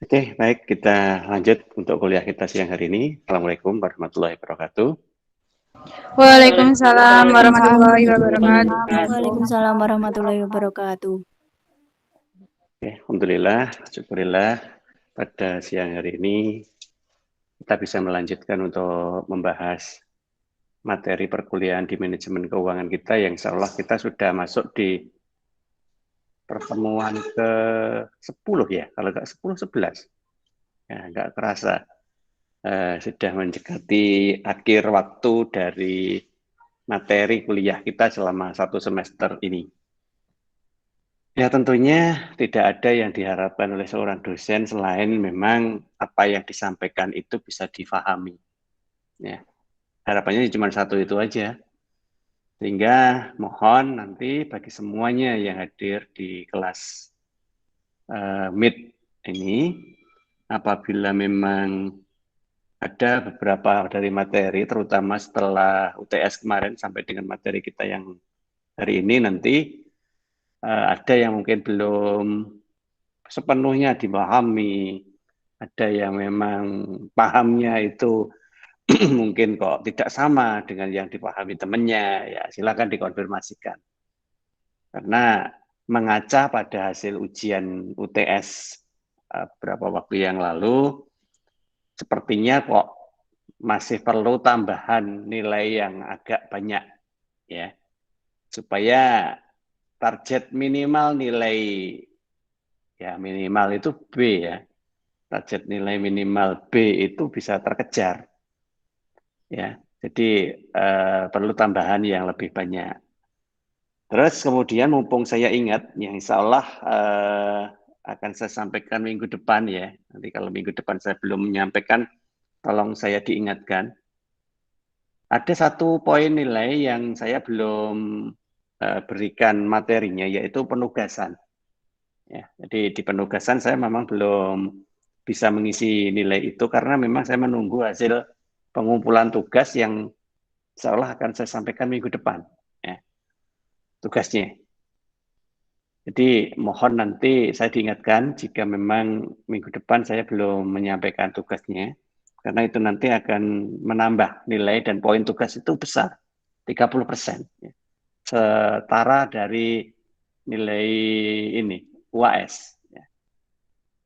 Oke, baik, kita lanjut untuk kuliah kita siang hari ini. Assalamualaikum warahmatullahi wabarakatuh. Waalaikumsalam warahmatullahi wabarakatuh. Waalaikumsalam warahmatullahi wabarakatuh. Oke, alhamdulillah, syukurillah pada siang hari ini kita bisa melanjutkan untuk membahas materi perkuliahan di manajemen keuangan kita yang insya Allah kita sudah masuk di pertemuan ke-10 ya, kalau nggak 10, 11. Ya, nggak kerasa. Sudah mendekati akhir waktu dari materi kuliah kita selama 1 semester ini. Ya tentunya tidak ada yang diharapkan oleh seorang dosen selain memang apa yang disampaikan itu bisa difahami. Ya, harapannya cuma satu itu aja. Sehingga mohon nanti bagi semuanya yang hadir di kelas Meet ini, apabila memang ada beberapa dari materi, terutama setelah UTS kemarin sampai dengan materi kita yang hari ini nanti, ada yang mungkin belum sepenuhnya dipahami, ada yang memang pahamnya itu mungkin kok tidak sama dengan yang dipahami temannya, ya silakan dikonfirmasikan. Karena mengaca pada hasil ujian UTS beberapa waktu yang lalu, sepertinya kok masih perlu tambahan nilai yang agak banyak, ya, supaya target minimal nilai, ya minimal itu B ya, target nilai minimal B itu bisa terkejar, ya. Jadi perlu tambahan yang lebih banyak. Terus kemudian mumpung saya ingat, yang insya Allah akan saya sampaikan minggu depan ya. Nanti kalau minggu depan saya belum menyampaikan, tolong saya diingatkan. Ada satu poin nilai yang saya belum berikan materinya, yaitu penugasan. Ya, jadi di penugasan saya memang belum bisa mengisi nilai itu karena memang saya menunggu hasil pengumpulan tugas yang insya Allah akan saya sampaikan minggu depan. Ya, tugasnya. Jadi mohon nanti saya diingatkan jika memang minggu depan saya belum menyampaikan tugasnya, karena itu nanti akan menambah nilai dan poin tugas itu besar, 30%. Setara dari nilai ini, UAS.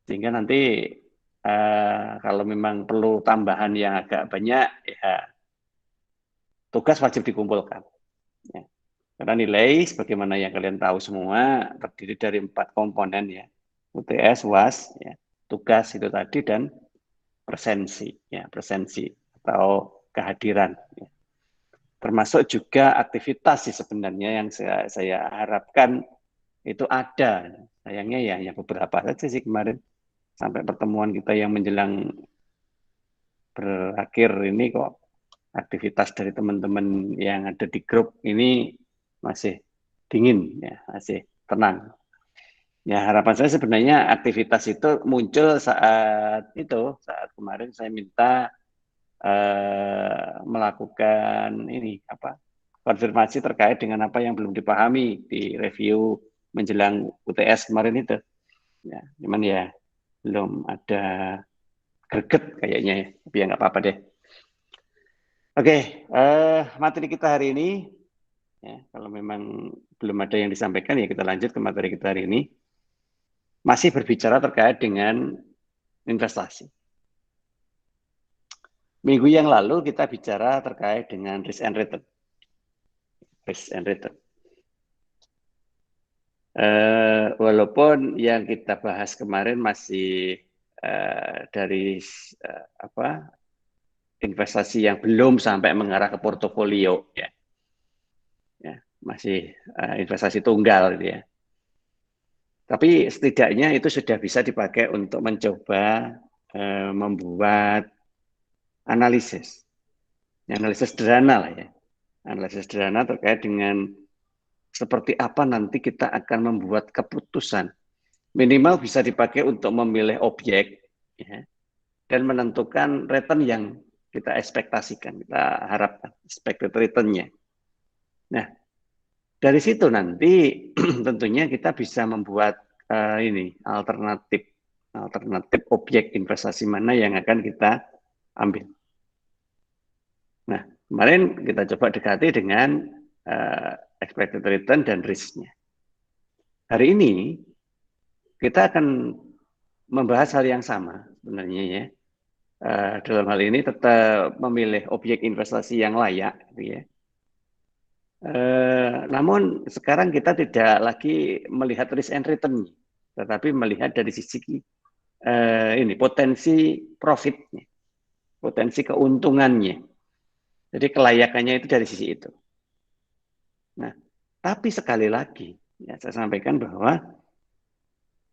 Sehingga nanti kalau memang perlu tambahan yang agak banyak, ya tugas wajib dikumpulkan. Ya. Karena nilai, sebagaimana yang kalian tahu semua, terdiri dari 4 komponen ya. UTS, UAS, ya, tugas itu tadi, dan presensi, ya, presensi atau kehadiran. Ya. Termasuk juga aktivitas sih sebenarnya yang saya harapkan itu ada. Sayangnya ya hanya beberapa saja sih kemarin. Sampai pertemuan kita yang menjelang berakhir ini kok aktivitas dari teman-teman yang ada di grup ini masih dingin, ya, masih tenang. Ya, harapan saya sebenarnya aktivitas itu muncul saat kemarin saya minta melakukan konfirmasi terkait dengan apa yang belum dipahami di review menjelang UTS kemarin itu. Ya, cuman ya belum ada greget kayaknya ya, tapi ya nggak apa-apa deh. Oke, materi kita hari ini, ya, kalau memang belum ada yang disampaikan ya kita lanjut ke materi kita hari ini. Masih berbicara terkait dengan investasi. Minggu yang lalu kita bicara terkait dengan risk and return. Risk and return. Walaupun yang kita bahas kemarin masih dari investasi yang belum sampai mengarah ke portofolio, ya, masih investasi tunggal, gitu ya. Tapi setidaknya itu sudah bisa dipakai untuk mencoba membuat analisis sederhana lah ya, analisis sederhana terkait dengan seperti apa nanti kita akan membuat keputusan. Minimal bisa dipakai untuk memilih objek, ya, dan menentukan return yang kita ekspektasikan, kita harapkan expected return-nya. Nah, dari situ nanti tentunya kita bisa membuat alternatif alternatif objek investasi mana yang akan kita ambil. Nah, kemarin kita coba dekati dengan expected return dan risk-nya. Hari ini kita akan membahas hal yang sama sebenarnya ya. Dalam hal ini tetap memilih objek investasi yang layak, gitu ya. Namun sekarang kita tidak lagi melihat risk and return, tetapi melihat dari sisi ini potensi profitnya, potensi keuntungannya. Jadi kelayakannya itu dari sisi itu. Nah, tapi sekali lagi ya, saya sampaikan bahwa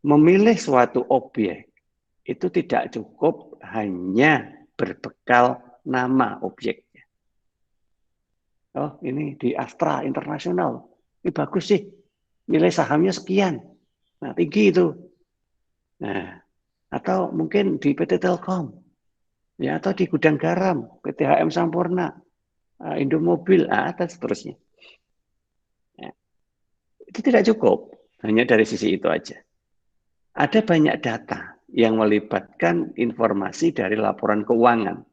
memilih suatu objek itu tidak cukup hanya berbekal nama objeknya. Oh, ini di Astra Internasional. Ini bagus sih. Nilai sahamnya sekian. Nah, tinggi itu. Nah, atau mungkin di PT Telkom. Ya, atau di Gudang Garam, PT HM Sampurna, Indomobil, dan seterusnya. Ya. Itu tidak cukup. Hanya dari sisi itu aja. Ada banyak data yang melibatkan informasi dari laporan keuangan.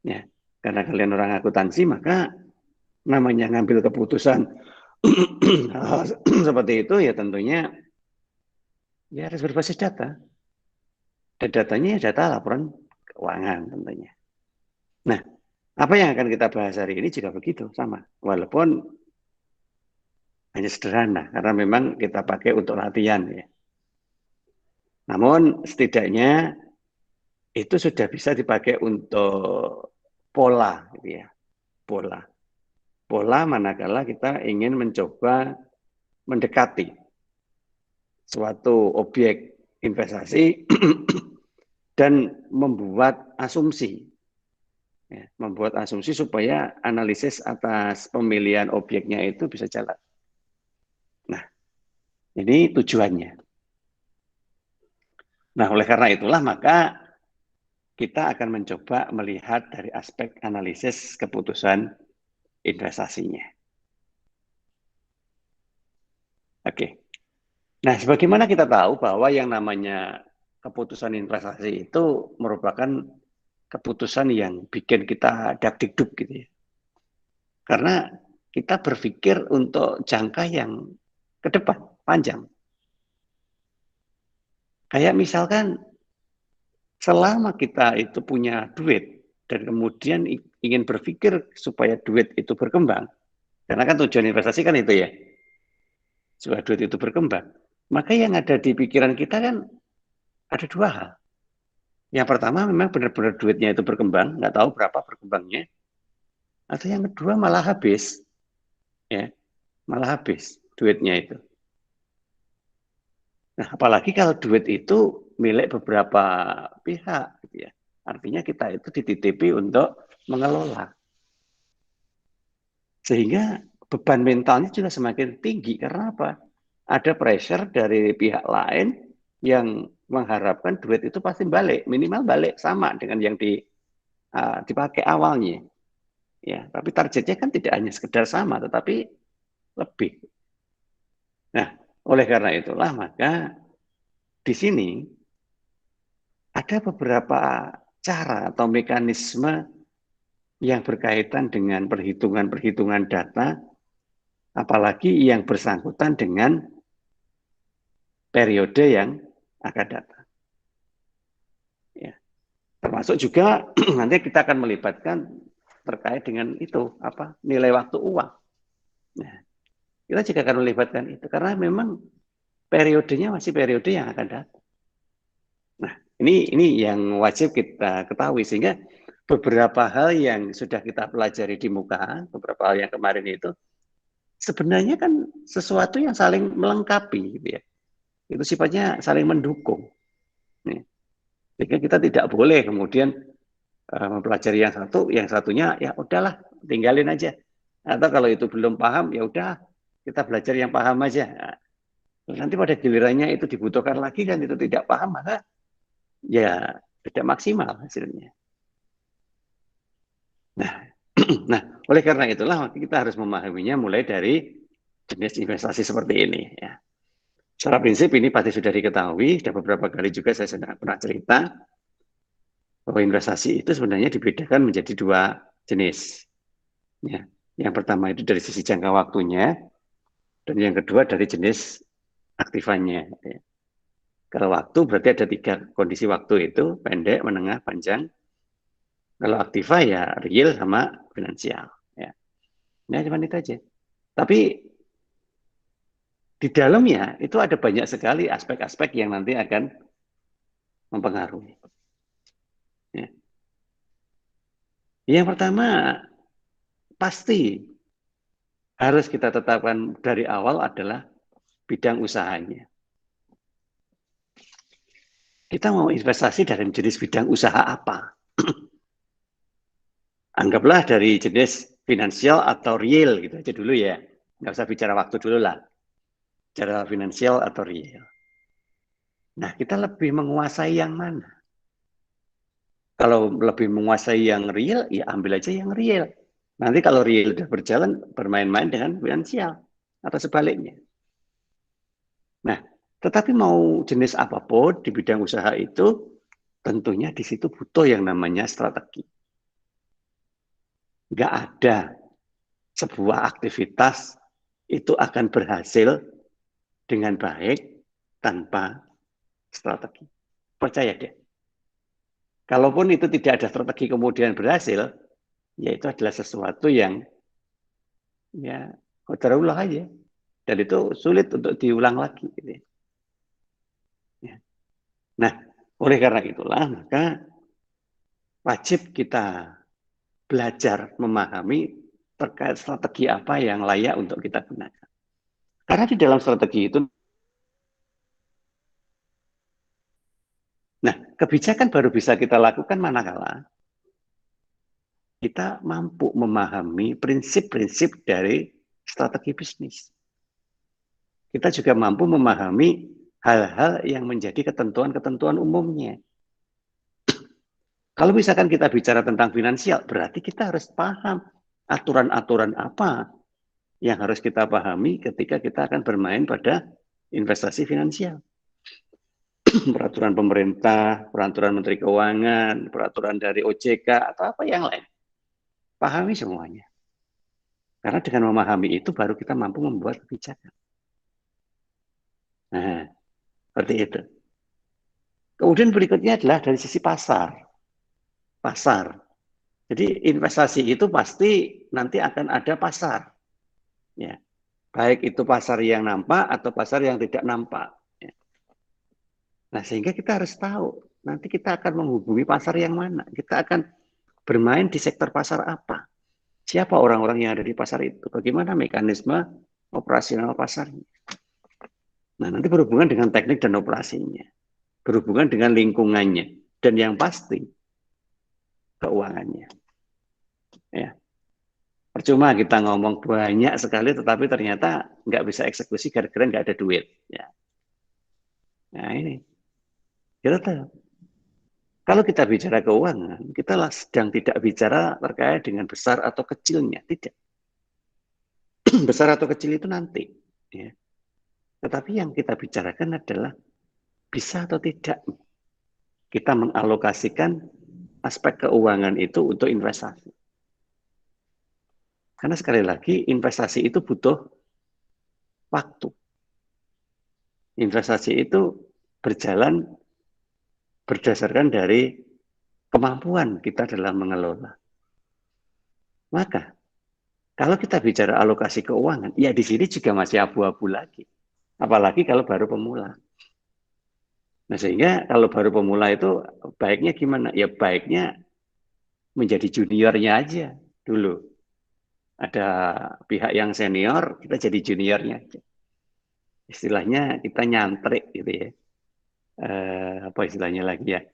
Ya, karena kalian orang akuntansi, maka namanya ngambil keputusan seperti itu ya tentunya ya harus berbasis data. Dan datanya ya data laporan keuangan tentunya. Nah, apa yang akan kita bahas hari ini juga begitu, sama. Walaupun hanya sederhana, karena memang kita pakai untuk latihan ya. Namun setidaknya itu sudah bisa dipakai untuk pola, gitu ya. Pola manakala kita ingin mencoba mendekati suatu objek investasi dan membuat asumsi. Ya, membuat asumsi supaya analisis atas pemilihan objeknya itu bisa jalan. Nah, ini tujuannya. Nah, oleh karena itulah maka kita akan mencoba melihat dari aspek analisis keputusan investasinya. Oke. Nah, sebagaimana kita tahu bahwa yang namanya keputusan investasi itu merupakan keputusan yang bikin kita dak-dikduk gitu ya. Karena kita berpikir untuk jangka yang ke depan, panjang. Kayak misalkan selama kita itu punya duit dan kemudian ingin berpikir supaya duit itu berkembang, karena kan tujuan investasi kan itu ya, supaya duit itu berkembang. Maka yang ada di pikiran kita kan ada dua hal. Yang pertama memang benar-benar duitnya itu berkembang, nggak tahu berapa berkembangnya. Atau yang kedua malah habis, ya, malah habis duitnya itu. Nah, apalagi kalau duit itu milik beberapa pihak, gitu ya. Artinya kita itu dititipi untuk mengelola. Sehingga beban mentalnya juga semakin tinggi. Karena apa? Ada pressure dari pihak lain yang mengharapkan duit itu pasti balik, minimal balik sama dengan yang dipakai awalnya. Ya, tapi targetnya kan tidak hanya sekedar sama, tetapi lebih. Nah, oleh karena itulah maka di sini ada beberapa cara atau mekanisme yang berkaitan dengan perhitungan-perhitungan data, apalagi yang bersangkutan dengan periode yang akan datang. Ya. Termasuk juga nanti kita akan melibatkan terkait dengan itu, nilai waktu uang. Nah, kita juga akan melibatkan itu, karena memang periodenya masih periode yang akan datang. Nah, ini yang wajib kita ketahui, sehingga beberapa hal yang sudah kita pelajari di muka, beberapa hal yang kemarin itu, sebenarnya kan sesuatu yang saling melengkapi, gitu ya. Itu sifatnya saling mendukung. Nih. Sehingga kita tidak boleh kemudian mempelajari yang satu, yang satunya ya udahlah tinggalin aja. Atau kalau itu belum paham ya udah kita belajar yang paham aja. Nah, nanti pada gilirannya itu dibutuhkan lagi dan itu tidak paham, maka ya tidak maksimal hasilnya. Nah, oleh karena itulah kita harus memahaminya mulai dari jenis investasi seperti ini. Ya. Secara prinsip ini pasti sudah diketahui, sudah beberapa kali juga saya sudah pernah cerita bahwa investasi itu sebenarnya dibedakan menjadi dua jenis. Ya. Yang pertama itu dari sisi jangka waktunya, dan yang kedua dari jenis aktifannya. Ya. Kalau waktu berarti ada 3 kondisi waktu itu, pendek, menengah, panjang. Kalau aktiva ya real sama finansial. Ya. Nah, cuma itu aja. Tapi di dalamnya itu ada banyak sekali aspek-aspek yang nanti akan mempengaruhi. Ya. Yang pertama, pasti harus kita tetapkan dari awal adalah bidang usahanya. Kita mau investasi dalam jenis bidang usaha apa? Anggaplah dari jenis finansial atau real gitu aja dulu ya. Nggak usah bicara waktu dulu lah. Bicara finansial atau real. Nah, kita lebih menguasai yang mana? Kalau lebih menguasai yang real, ya ambil aja yang real. Nanti kalau real udah berjalan, bermain-main dengan finansial. Atau sebaliknya. Nah, tetapi mau jenis apapun di bidang usaha itu, tentunya di situ butuh yang namanya strategi. Nggak ada sebuah aktivitas itu akan berhasil dengan baik tanpa strategi. Percaya deh. Kalaupun itu tidak ada strategi kemudian berhasil, ya itu adalah sesuatu yang ya qadarullah aja. Dan itu sulit untuk diulang lagi. Gitu. Ya. Nah, oleh karena itulah, maka wajib kita belajar memahami terkait strategi apa yang layak untuk kita gunakan. Karena di dalam strategi itu, nah, kebijakan baru bisa kita lakukan manakala kita mampu memahami prinsip-prinsip dari strategi bisnis. Kita juga mampu memahami hal-hal yang menjadi ketentuan-ketentuan umumnya. Kalau misalkan kita bicara tentang finansial, berarti kita harus paham aturan-aturan apa yang harus kita pahami ketika kita akan bermain pada investasi finansial. Peraturan pemerintah, peraturan Menteri Keuangan, peraturan dari OJK, atau apa yang lain. Pahami semuanya. Karena dengan memahami itu baru kita mampu membuat kebijakan. Nah, seperti itu. Kemudian berikutnya adalah dari sisi pasar. Pasar. Jadi investasi itu pasti nanti akan ada pasar. Ya. Baik itu pasar yang nampak atau pasar yang tidak nampak. Ya. Nah, sehingga kita harus tahu nanti kita akan menghubungi pasar yang mana. Kita akan bermain di sektor pasar apa. Siapa orang-orang yang ada di pasar itu? Bagaimana mekanisme operasional pasarnya? Nah, nanti berhubungan dengan teknik dan operasinya. Berhubungan dengan lingkungannya. Dan yang pasti, keuangannya. Ya. Percuma kita ngomong banyak sekali, tetapi ternyata nggak bisa eksekusi gara-gara nggak ada duit. Ya. Nah, ini. Kita tahu. Kalau kita bicara keuangan, kita sedang tidak bicara terkait dengan besar atau kecilnya. Tidak. Besar atau kecil itu nanti. Ya. Tetapi yang kita bicarakan adalah bisa atau tidak kita mengalokasikan aspek keuangan itu untuk investasi. Karena sekali lagi investasi itu butuh waktu. Investasi itu berjalan berdasarkan dari kemampuan kita dalam mengelola. Maka kalau kita bicara alokasi keuangan, ya di sini juga masih abu-abu lagi. Apalagi kalau baru pemula. Nah, sehingga kalau baru pemula itu baiknya gimana? Ya baiknya menjadi juniornya aja dulu. Ada pihak yang senior, kita jadi juniornya aja. Istilahnya kita nyantrik gitu ya. Apa istilahnya lagi ya?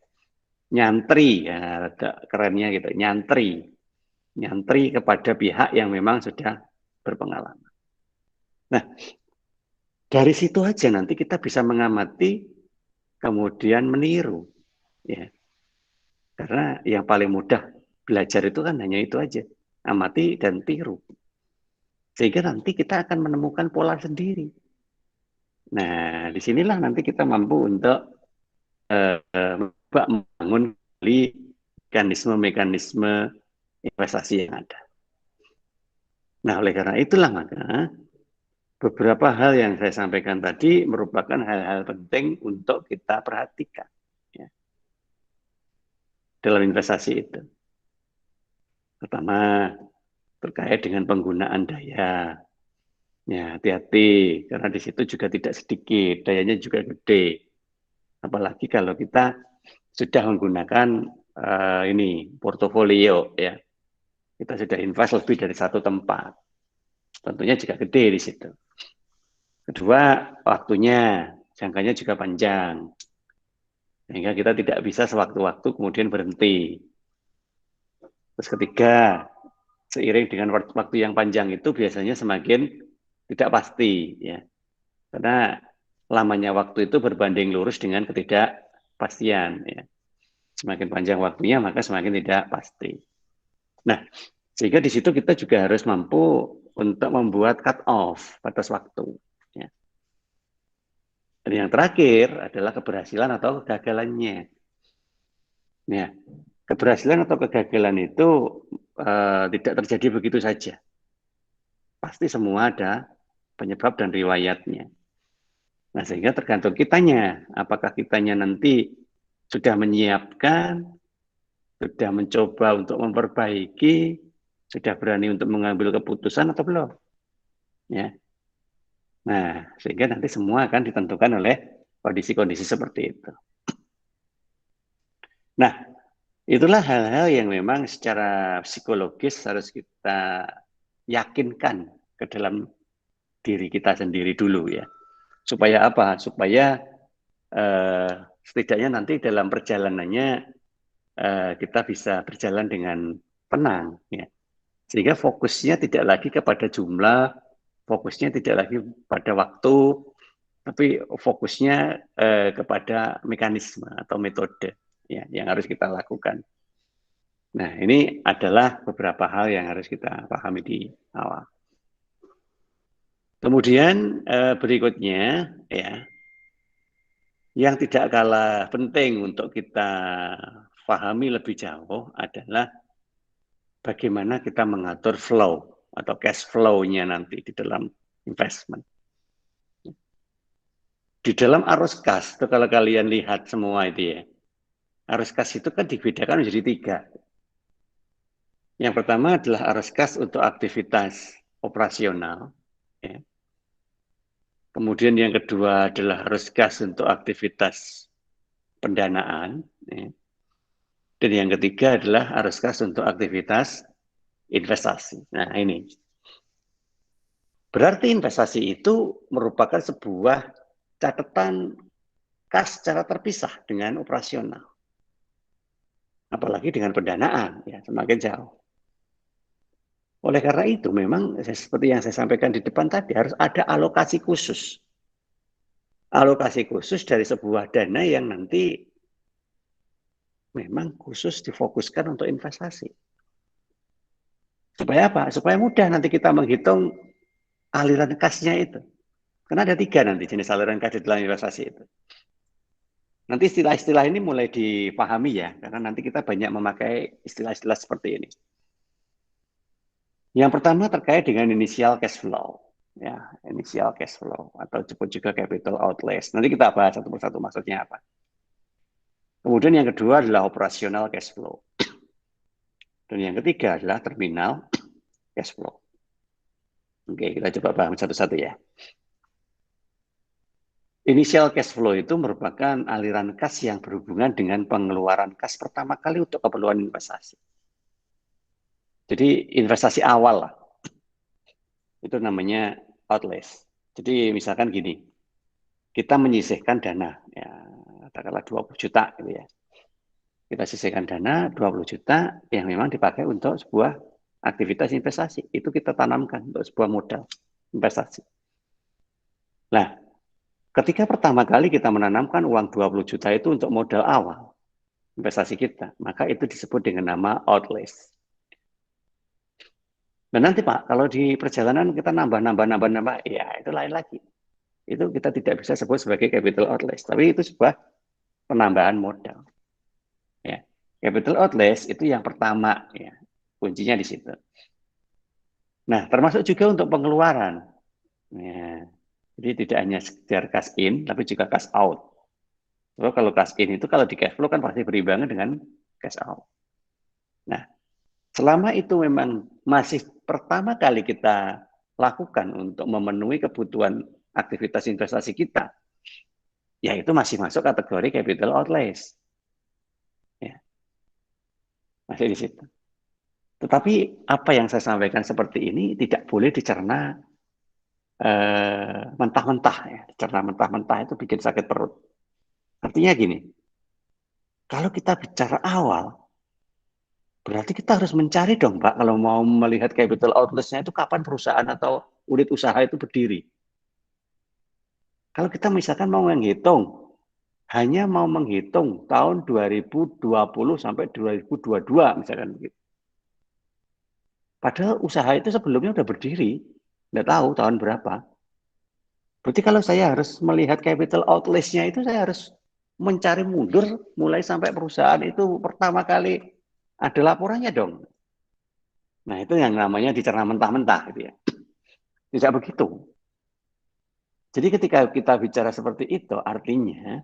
Nyantri, ya ada kerennya gitu. Nyantri kepada pihak yang memang sudah berpengalaman. Nah, dari situ aja nanti kita bisa mengamati, kemudian meniru. Ya. Karena yang paling mudah belajar itu kan hanya itu aja. Amati dan tiru. Sehingga nanti kita akan menemukan pola sendiri. Nah, disinilah nanti kita mampu untuk membangun mekanisme investasi yang ada. Nah, oleh karena itulah maka beberapa hal yang saya sampaikan tadi merupakan hal-hal penting untuk kita perhatikan ya, dalam investasi itu. Pertama, terkait dengan penggunaan daya. Ya, hati-hati, karena di situ juga tidak sedikit, dayanya juga gede. Apalagi kalau kita sudah menggunakan ini portofolio, ya, kita sudah invest lebih dari satu tempat, tentunya juga gede di situ. Kedua, waktunya, jangkanya juga panjang, sehingga kita tidak bisa sewaktu-waktu kemudian berhenti. Terus ketiga, seiring dengan waktu yang panjang itu biasanya semakin tidak pasti, ya. Karena lamanya waktu itu berbanding lurus dengan ketidakpastian. Ya. Semakin panjang waktunya, maka semakin tidak pasti. Nah, sehingga di situ kita juga harus mampu untuk membuat cut-off, batas waktu. Ya. Dan yang terakhir adalah keberhasilan atau kegagalannya. Ya. Keberhasilan atau kegagalan itu tidak terjadi begitu saja. Pasti semua ada penyebab dan riwayatnya. Nah, sehingga tergantung kitanya, apakah kitanya nanti sudah menyiapkan, sudah mencoba untuk memperbaiki, sudah berani untuk mengambil keputusan atau belum. Ya. Nah, sehingga nanti semua akan ditentukan oleh kondisi-kondisi seperti itu. Nah, itulah hal-hal yang memang secara psikologis harus kita yakinkan ke dalam diri kita sendiri dulu ya. Supaya apa? Supaya setidaknya nanti dalam perjalanannya kita bisa berjalan dengan tenang, ya. Sehingga fokusnya tidak lagi kepada jumlah, fokusnya tidak lagi pada waktu, tapi fokusnya kepada mekanisme atau metode ya, yang harus kita lakukan. Nah, ini adalah beberapa hal yang harus kita pahami di awal. Kemudian berikutnya ya, yang tidak kalah penting untuk kita pahami lebih jauh adalah bagaimana kita mengatur flow atau cash flow-nya nanti di dalam investment. Di dalam arus kas, itu kalau kalian lihat semua itu ya, arus kas itu kan dibedakan menjadi 3. Yang pertama adalah arus kas untuk aktivitas operasional. Ya. Kemudian yang kedua adalah arus kas untuk aktivitas pendanaan. Ya. Dan yang ketiga adalah arus kas untuk aktivitas investasi. Nah ini. Berarti investasi itu merupakan sebuah catatan kas secara terpisah dengan operasional. Apalagi dengan pendanaan, ya semakin jauh. Oleh karena itu, memang seperti yang saya sampaikan di depan tadi, harus ada alokasi khusus. Alokasi khusus dari sebuah dana yang nanti memang khusus difokuskan untuk investasi. Supaya apa? Supaya mudah nanti kita menghitung aliran kasnya itu. Karena ada 3 nanti jenis aliran kas di dalam investasi itu. Nanti istilah-istilah ini mulai dipahami ya, karena nanti kita banyak memakai istilah-istilah seperti ini. Yang pertama terkait dengan initial cash flow. Ya, initial cash flow atau disebut juga capital outlays. Nanti kita bahas satu persatu maksudnya apa. Kemudian yang kedua adalah operational cash flow. Dan yang ketiga adalah terminal cash flow. Oke, kita coba bahas satu-satu ya. Initial cash flow itu merupakan aliran kas yang berhubungan dengan pengeluaran kas pertama kali untuk keperluan investasi. Jadi investasi awal lah. Itu namanya outlays. Jadi misalkan gini, kita menyisihkan dana, ya, katakanlah 20 juta gitu ya. Kita sisihkan dana 20 juta yang memang dipakai untuk sebuah aktivitas investasi. Itu kita tanamkan untuk sebuah modal investasi. Nah, ketika pertama kali kita menanamkan uang 20 juta itu untuk modal awal investasi kita, maka itu disebut dengan nama outlays. Dan nanti Pak, kalau di perjalanan kita nambah, ya itu lain lagi. itu kita tidak bisa sebut sebagai capital outlays, tapi itu sebuah penambahan modal. Ya, capital outlays itu yang pertama, ya, kuncinya di situ. Nah, termasuk juga untuk pengeluaran. Ya, jadi tidak hanya sekedar cash in, tapi juga cash out. So, kalau cash in itu kalau di cash flow kan pasti berimbangan dengan cash out. Nah, selama itu memang masih pertama kali kita lakukan untuk memenuhi kebutuhan aktivitas investasi kita, ya itu masih masuk kategori capital outlays. Ya, masih di situ. Tetapi apa yang saya sampaikan seperti ini tidak boleh dicerna mentah-mentah. Ya. Dicerna mentah-mentah itu bikin sakit perut. Artinya gini, kalau kita bicara awal, berarti kita harus mencari dong, Pak, kalau mau melihat capital outlays-nya itu kapan perusahaan atau unit usaha itu berdiri. Kalau kita misalkan mau menghitung, hanya mau menghitung tahun 2020 sampai 2022 misalkan begitu. Padahal usaha itu sebelumnya udah berdiri, nggak tahu tahun berapa. Berarti kalau saya harus melihat capital outlays-nya itu saya harus mencari mundur mulai sampai perusahaan itu pertama kali ada laporannya dong. Nah itu yang namanya dicerna mentah-mentah gitu ya. Tidak begitu. Jadi ketika kita bicara seperti itu artinya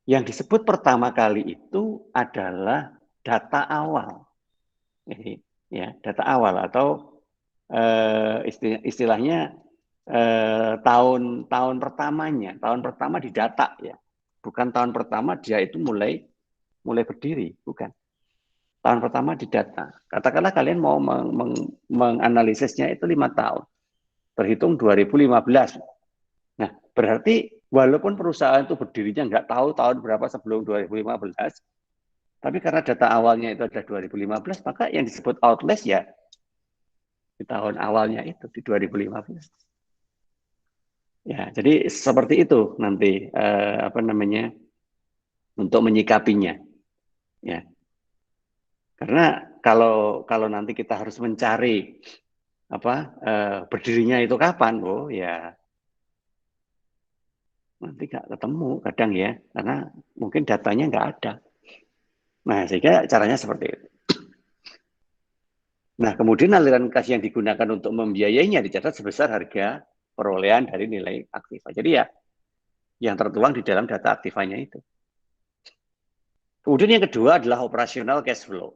yang disebut pertama kali itu adalah data awal. Jadi, ya, data awal atau istilahnya tahun pertamanya, tahun pertama di data ya, bukan tahun pertama dia itu mulai berdiri, bukan. Tahun pertama di data. Katakanlah kalian mau menganalisisnya itu 5 tahun, terhitung 2015. Nah, berarti walaupun perusahaan itu berdirinya nggak tahu tahun berapa sebelum 2015, tapi karena data awalnya itu adalah 2015, maka yang disebut outlays ya di tahun awalnya itu di 2015. Ya, jadi seperti itu nanti apa namanya untuk menyikapinya. Ya, karena kalau nanti kita harus mencari apa berdirinya itu kapan, oh ya nanti nggak ketemu kadang ya, karena mungkin datanya nggak ada. Nah, sehingga caranya seperti itu. Nah, kemudian aliran kas yang digunakan untuk membiayainya dicatat sebesar harga perolehan dari nilai aktiva. Jadi ya, yang tertuang di dalam data aktivanya itu. Kemudian yang kedua adalah operasional cash flow,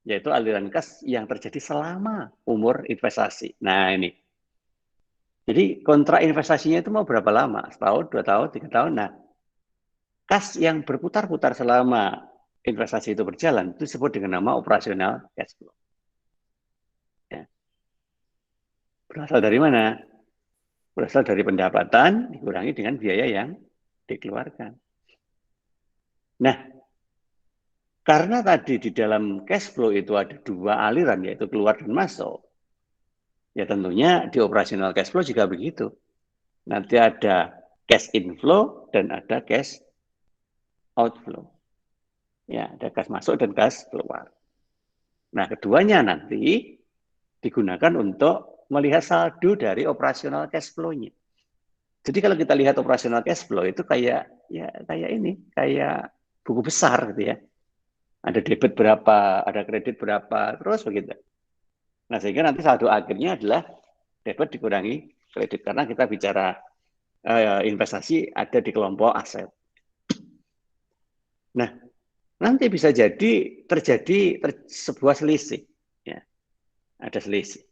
yaitu aliran kas yang terjadi selama umur investasi. Nah, ini. Jadi kontrak investasinya itu mau berapa lama? Setahun, 2 tahun, 3 tahun. Nah, kas yang berputar-putar selama investasi itu berjalan itu disebut dengan nama operasional cash flow. Ya. Berasal dari mana? Berasal dari pendapatan dikurangi dengan biaya yang dikeluarkan. Nah, karena tadi di dalam cash flow itu ada 2 aliran, yaitu keluar dan masuk, ya tentunya di operasional cash flow juga begitu. Nanti ada cash inflow dan ada cash outflow. Ya, ada cash masuk dan cash keluar. Nah, keduanya nanti digunakan untuk melihat saldo dari operasional cash flow-nya. Jadi kalau kita lihat operasional cash flow itu kayak buku besar gitu ya. Ada debit berapa, ada kredit berapa, terus begitu. Nah, sehingga nanti saldo akhirnya adalah debit dikurangi kredit karena kita bicara investasi ada di kelompok aset. Nah, nanti bisa jadi terjadi sebuah selisih. Ya, ada selisih.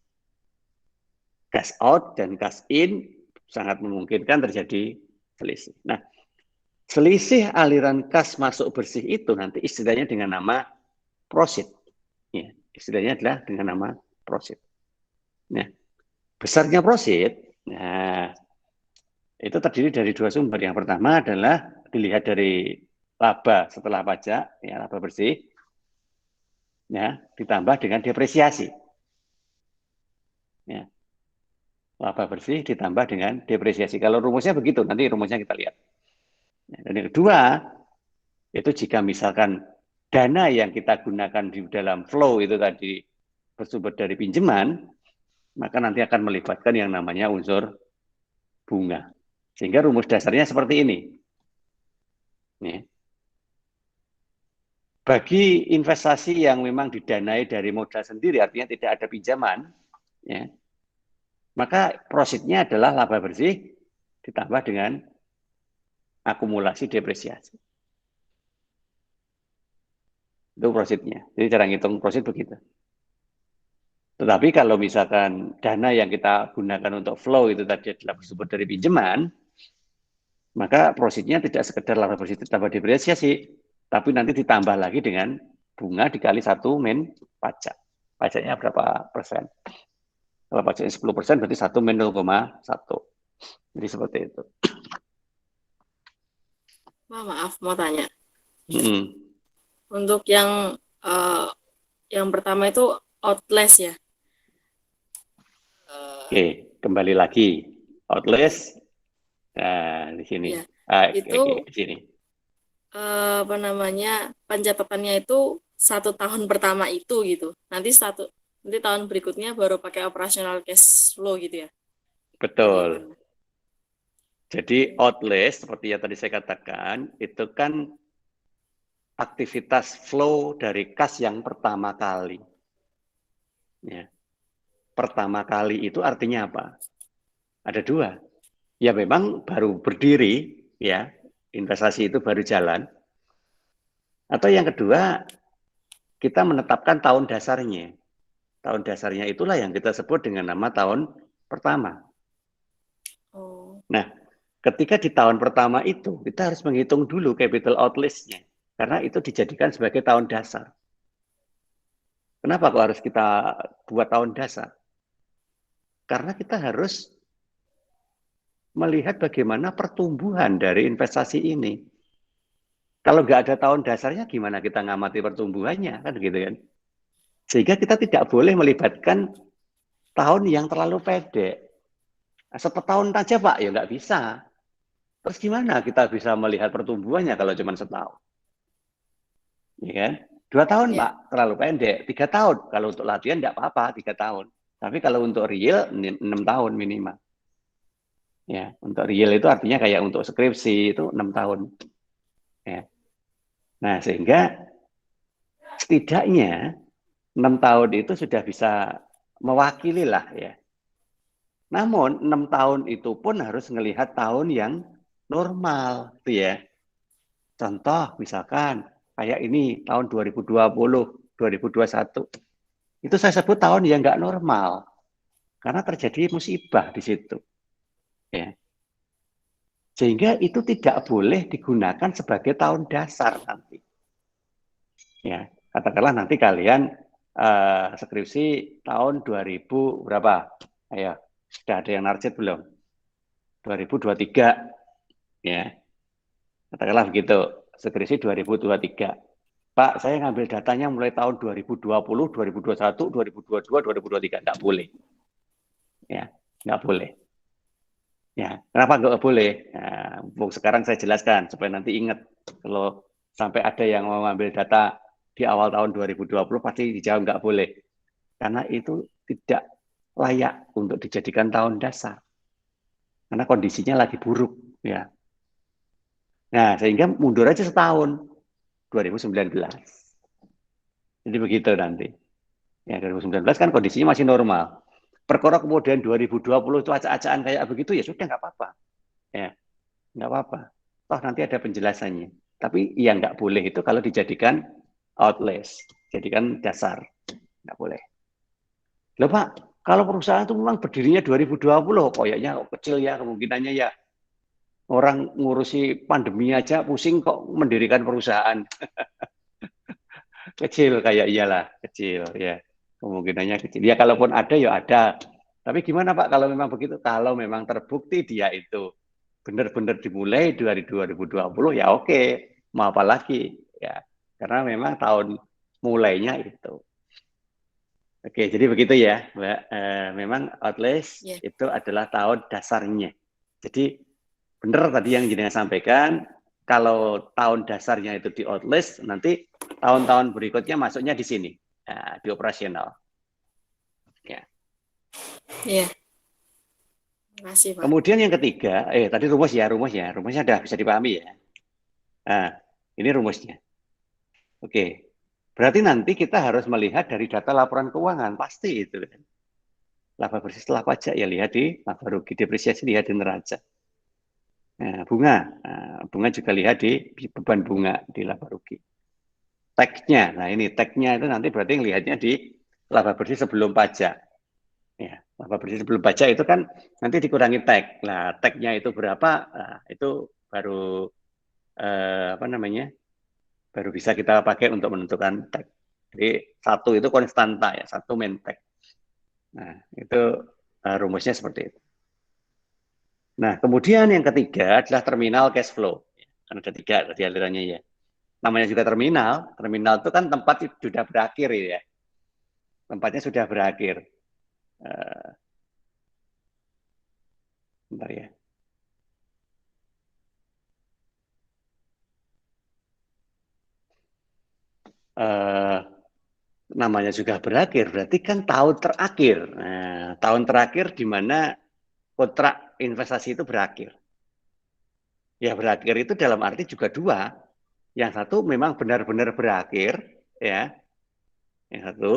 Cash out dan cash in sangat memungkinkan terjadi selisih. Nah, selisih aliran kas masuk bersih itu nanti istilahnya dengan nama proceed. Ya, istilahnya adalah dengan nama proceed. Nah, besarnya proceed, nah, itu terdiri dari 2 sumber. Yang pertama adalah dilihat dari laba setelah pajak, ya, laba bersih, ya, ditambah dengan depresiasi. Ya, laba bersih ditambah dengan depresiasi. Kalau rumusnya begitu, nanti rumusnya kita lihat. Dan yang kedua, itu jika misalkan dana yang kita gunakan di dalam flow itu tadi bersumber dari pinjaman, maka nanti akan melibatkan yang namanya unsur bunga. Sehingga rumus dasarnya seperti ini. Ya. Bagi investasi yang memang didanai dari modal sendiri, artinya tidak ada pinjaman, ya, maka profitnya adalah laba bersih ditambah dengan akumulasi depresiasi. Itu profitnya. Jadi cara ngitung profit begitu. Tetapi kalau misalkan dana yang kita gunakan untuk flow itu tadi adalah bersumber dari pinjaman, maka profitnya tidak sekedar laba bersih ditambah depresiasi, tapi nanti ditambah lagi dengan bunga dikali 1 min pajak. Pajaknya berapa persen? Kalau pajaknya 10%, berarti 1 min 0,1. Jadi seperti itu. Maaf, mau tanya. Hmm. Untuk yang pertama itu outlast ya. Oke, kembali lagi. Outlast. Nah, di sini. Iya. Oke, di sini. Pencatatannya itu 1 tahun pertama itu gitu. Nanti tahun berikutnya baru pakai operational cash flow gitu ya. Betul. Jadi outlast seperti yang tadi saya katakan itu kan aktivitas flow dari kas yang pertama kali. Ya. Pertama kali itu artinya apa? Ada 2. Ya memang baru berdiri, ya investasi itu baru jalan. Atau yang kedua, kita menetapkan tahun dasarnya. Tahun dasarnya itulah yang kita sebut dengan nama tahun pertama. Nah, ketika di tahun pertama itu, kita harus menghitung dulu capital outlay-nya. Karena itu dijadikan sebagai tahun dasar. Kenapa kok harus kita buat tahun dasar? Karena kita harus melihat bagaimana pertumbuhan dari investasi ini. Kalau nggak ada tahun dasarnya, gimana kita ngamati pertumbuhannya, kan gitu kan? Sehingga kita tidak boleh melibatkan tahun yang terlalu pendek. 1 tahun aja Pak, ya nggak bisa. Terus gimana kita bisa melihat pertumbuhannya kalau cuma setahun? Ya kan? 2 tahun Pak, terlalu pendek. 3 tahun, kalau untuk latihan nggak apa-apa, 3 tahun. Tapi kalau untuk real, 6 tahun minimal. Ya, untuk real itu artinya kayak untuk skripsi itu 6 tahun. Ya. Nah, sehingga setidaknya 6 tahun itu sudah bisa mewakili lah ya. Namun 6 tahun itu pun harus melihat tahun yang normal, gitu ya. Contoh misalkan kayak ini tahun 2020, 2021. Itu saya sebut tahun yang nggak normal. Karena terjadi musibah di situ. Ya. Sehingga itu tidak boleh digunakan sebagai tahun dasar nanti. Ya, katakanlah nanti kalian skripsi tahun 2000 berapa? Ayo, sudah ada yang narjet belum? 2023. Ya. Katakanlah begitu, skripsi 2023. Pak, saya ngambil datanya mulai tahun 2020, 2021, 2022, 2023. Nggak boleh. Ya, nggak boleh. Ya, kenapa nggak boleh? Nah, sekarang saya jelaskan supaya nanti ingat. Kalau sampai ada yang mau ngambil data di awal tahun 2020 pasti dijawab nggak boleh. Karena itu tidak layak untuk dijadikan tahun dasar. Karena kondisinya lagi buruk. Ya. Nah, sehingga mundur aja setahun. 2019. Jadi begitu nanti. Ya, 2019 kan kondisinya masih normal. Perkara kemudian 2020 itu acak-acakan kayak begitu, ya sudah nggak apa-apa. Ya, nggak apa-apa. Toh nanti ada penjelasannya. Tapi yang nggak boleh itu kalau dijadikan outlast, jadikan dasar. Nggak boleh. Loh Pak, kalau perusahaan itu memang berdirinya 2020, kayaknya kecil ya kemungkinannya ya. Orang ngurusi pandemi aja pusing kok mendirikan perusahaan. Kecil kayak iyalah, kecil ya. Kemungkinannya kecil. Ya kalaupun ada ya ada. Tapi gimana Pak kalau memang begitu? Kalau memang terbukti dia itu benar-benar dimulai dari 2020 ya oke. Mau apa lagi? Ya. Karena memang tahun mulainya itu. Oke, jadi begitu ya, Mbak. Memang outlast itu adalah tahun dasarnya. Jadi benar tadi yang jenengan sampaikan, kalau tahun dasarnya itu di outlast, nanti tahun-tahun berikutnya masuknya di sini, di operasional. Ya. Iya. Makasih, Pak. Kemudian yang ketiga, tadi rumusnya udah bisa dipahami ya. Nah, ini rumusnya. Oke, berarti nanti kita harus melihat dari data laporan keuangan, pasti itu. Laba bersih setelah pajak ya lihat di laba rugi, depresiasi lihat di neraca. Nah, bunga juga lihat di beban bunga di laba rugi. Tag-nya, nah ini tag-nya itu nanti berarti lihatnya di laba bersih sebelum pajak. Ya, laba bersih sebelum pajak itu kan nanti dikurangi tag. Nah, tag-nya itu berapa? Nah, itu baru apa namanya? Baru bisa kita pakai untuk menentukan tag. Jadi satu itu konstanta ya, satu main tag. Nah, itu rumusnya seperti itu. Nah, kemudian yang ketiga adalah terminal cash flow. Kan ada tiga tadi alirannya ya. Namanya juga terminal. Terminal itu kan tempat sudah berakhir ya. Tempatnya sudah berakhir. Bentar ya. Namanya juga berakhir, berarti kan tahun terakhir. Nah, tahun terakhir di mana kontrak investasi itu berakhir. Ya berakhir itu dalam arti juga dua. Yang satu memang benar-benar berakhir, ya. Yang satu.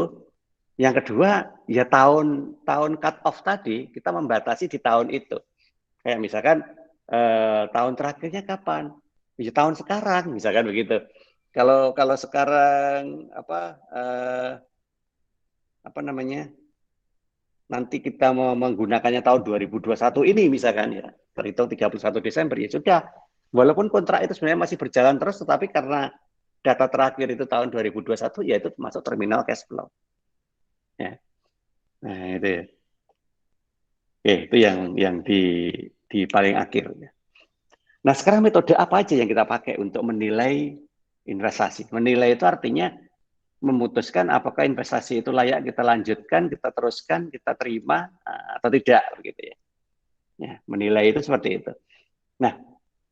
Yang kedua, ya tahun cut off tadi kita membatasi di tahun itu. Kayak misalkan tahun terakhirnya kapan? Ya tahun sekarang, misalkan begitu. Kalau sekarang apa namanya? Nanti kita mau menggunakannya tahun 2021 ini misalkan ya, terhitung 31 Desember ya sudah. Walaupun kontrak itu sebenarnya masih berjalan terus, tetapi karena data terakhir itu tahun 2021 ya itu masuk terminal cash flow. Ya. Nah, itu ya. Oke, itu yang di paling akhir ya. Nah, sekarang metode apa aja yang kita pakai untuk menilai investasi? Menilai itu artinya memutuskan apakah investasi itu layak kita lanjutkan, kita teruskan, kita terima atau tidak begitu ya. Ya, menilai itu seperti itu. Nah,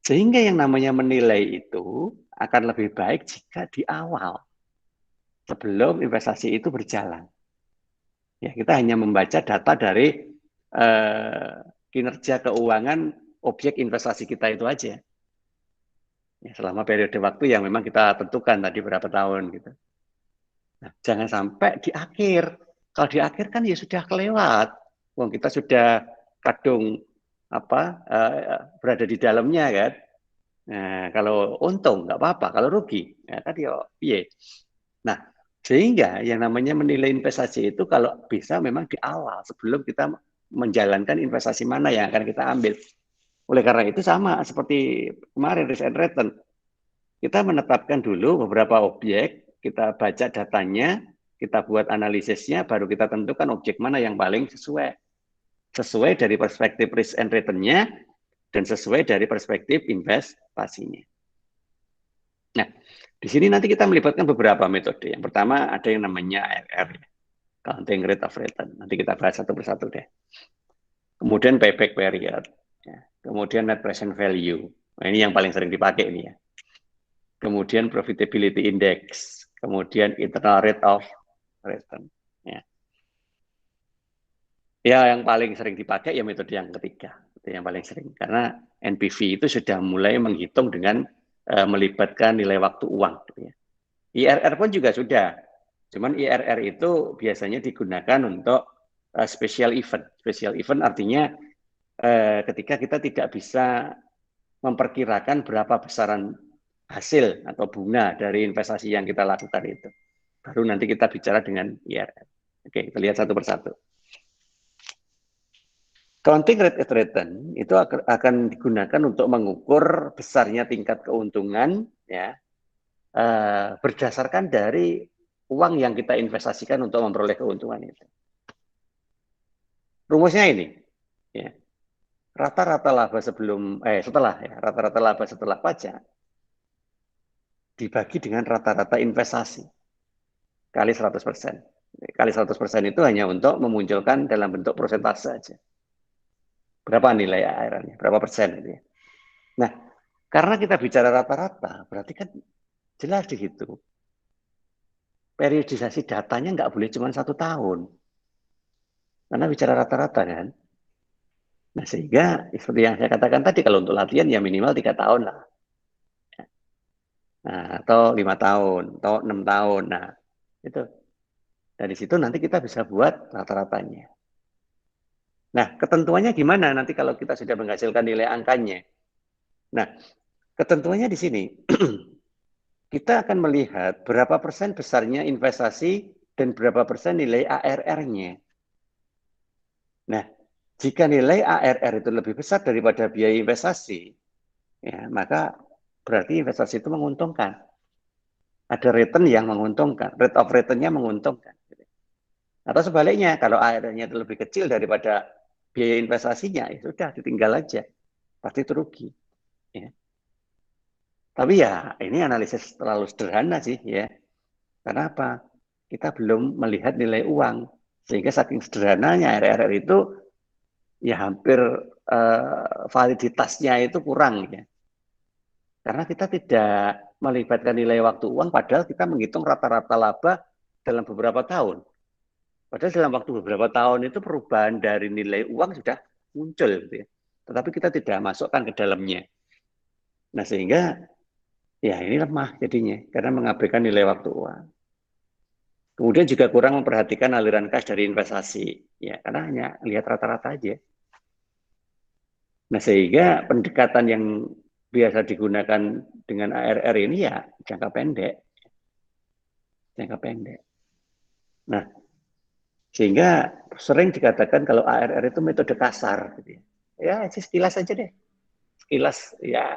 sehingga yang namanya menilai itu akan lebih baik jika di awal sebelum investasi itu berjalan. Ya, kita hanya membaca data dari kinerja keuangan objek investasi kita itu aja. Ya, selama periode waktu yang memang kita tentukan tadi berapa tahun gitu. Nah, jangan sampai di akhir. Kalau di akhir kan ya sudah kelewat. Wong kita sudah kadung berada di dalamnya kan. Nah, kalau untung nggak apa-apa, kalau rugi ya tadi piye. Nah, sehingga yang namanya menilai investasi itu kalau bisa memang di awal sebelum kita menjalankan investasi mana yang akan kita ambil. Oleh karena itu sama seperti kemarin risk and return. Kita menetapkan dulu beberapa objek, kita baca datanya, kita buat analisisnya, baru kita tentukan objek mana yang paling sesuai. Sesuai dari perspektif risk and return-nya, dan sesuai dari perspektif investasinya. Nah, di sini nanti kita melibatkan beberapa metode. Yang pertama ada yang namanya ARR, Accounting Rate of Return. Nanti kita bahas satu persatu deh. Kemudian payback period. Kemudian net present value. Nah, ini yang paling sering dipakai ini ya. Kemudian profitability index, kemudian internal rate of return. Ya, yang paling sering dipakai ya metode yang ketiga, itu yang paling sering karena NPV itu sudah mulai menghitung dengan melibatkan nilai waktu uang. Gitu ya. IRR pun juga sudah, cuman IRR itu biasanya digunakan untuk special event. Special event artinya ketika kita tidak bisa memperkirakan berapa besaran hasil atau bunga dari investasi yang kita lakukan itu. Baru nanti kita bicara dengan IRR. Oke, kita lihat satu persatu. Counting rate of return itu akan digunakan untuk mengukur besarnya tingkat keuntungan ya berdasarkan dari uang yang kita investasikan untuk memperoleh keuntungan itu. Rumusnya ini ya. Rata-rata laba rata-rata laba setelah pajak dibagi dengan rata-rata investasi kali 100%. Kali 100% itu hanya untuk memunculkan dalam bentuk persentase saja. Berapa nilai ARR-nya? Berapa persen gitu ya. Nah, karena kita bicara rata-rata, berarti kan jelas di situ. Periodisasi datanya nggak boleh cuma 1 tahun. Karena bicara rata-rata kan. Nah, sehingga seperti yang saya katakan tadi, kalau untuk latihan ya minimal 3 tahun lah. Nah, atau 5 tahun, atau 6 tahun. Nah, itu. Dari situ nanti kita bisa buat rata-ratanya. Nah, ketentuannya gimana nanti kalau kita sudah menghasilkan nilai angkanya? Nah, ketentuannya di sini. Kita akan melihat berapa persen besarnya investasi dan berapa persen nilai ARR-nya. Nah, jika nilai ARR itu lebih besar daripada biaya investasi, ya, maka berarti investasi itu menguntungkan. Ada return yang menguntungkan, rate of return-nya menguntungkan. Atau sebaliknya, kalau ARR-nya itu lebih kecil daripada biaya investasinya, ya sudah, ditinggal aja. Pasti itu rugi. Ya. Tapi ya, ini analisis terlalu sederhana sih, ya. Karena apa? Kita belum melihat nilai uang. Sehingga saking sederhananya RRR itu ya hampir validitasnya itu kurang. Ya. Karena kita tidak melibatkan nilai waktu uang, padahal kita menghitung rata-rata laba dalam beberapa tahun. Padahal dalam waktu beberapa tahun itu perubahan dari nilai uang sudah muncul. Gitu ya. Tetapi kita tidak masukkan ke dalamnya. Nah sehingga ya ini lemah jadinya, karena mengabaikan nilai waktu uang. Kemudian juga kurang memperhatikan aliran kas dari investasi, ya karena hanya lihat rata-rata aja. Nah sehingga pendekatan yang biasa digunakan dengan ARR ini ya jangka pendek. Nah sehingga sering dikatakan kalau ARR itu metode kasar, gitu ya. Ya sekilas aja deh, sekilas ya.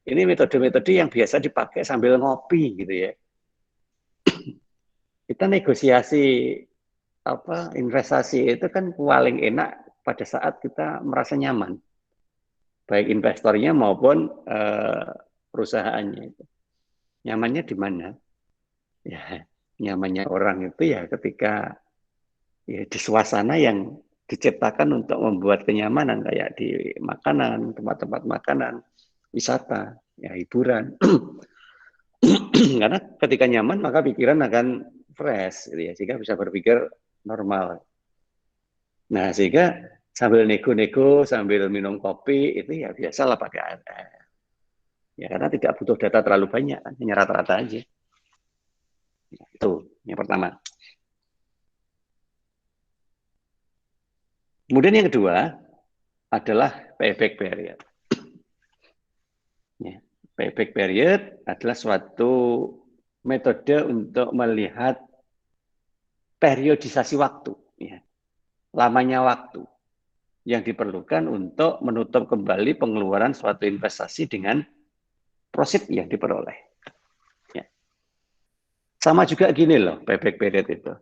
Ini metode-metode yang biasa dipakai sambil ngopi, gitu ya. Kita negosiasi investasi itu kan paling enak pada saat kita merasa nyaman, baik investornya maupun perusahaannya itu. Nyamannya di mana? Ya, nyamannya orang itu ya ketika ya di suasana yang diciptakan untuk membuat kenyamanan kayak di makanan, tempat-tempat makanan, wisata, ya hiburan. Karena ketika nyaman maka pikiran akan fresh, gitu ya, sehingga bisa berpikir normal. Nah, sehingga sambil nego-nego, sambil minum kopi, itu ya biasalah pakai ARR. Ya, karena tidak butuh data terlalu banyak, hanya rata-rata aja. Nah, itu yang pertama. Kemudian yang kedua adalah payback period. Ya, payback period adalah suatu metode untuk melihat periodisasi waktu, ya, lamanya waktu yang diperlukan untuk menutup kembali pengeluaran suatu investasi dengan profit yang diperoleh. Ya. Sama juga gini loh, payback period itu.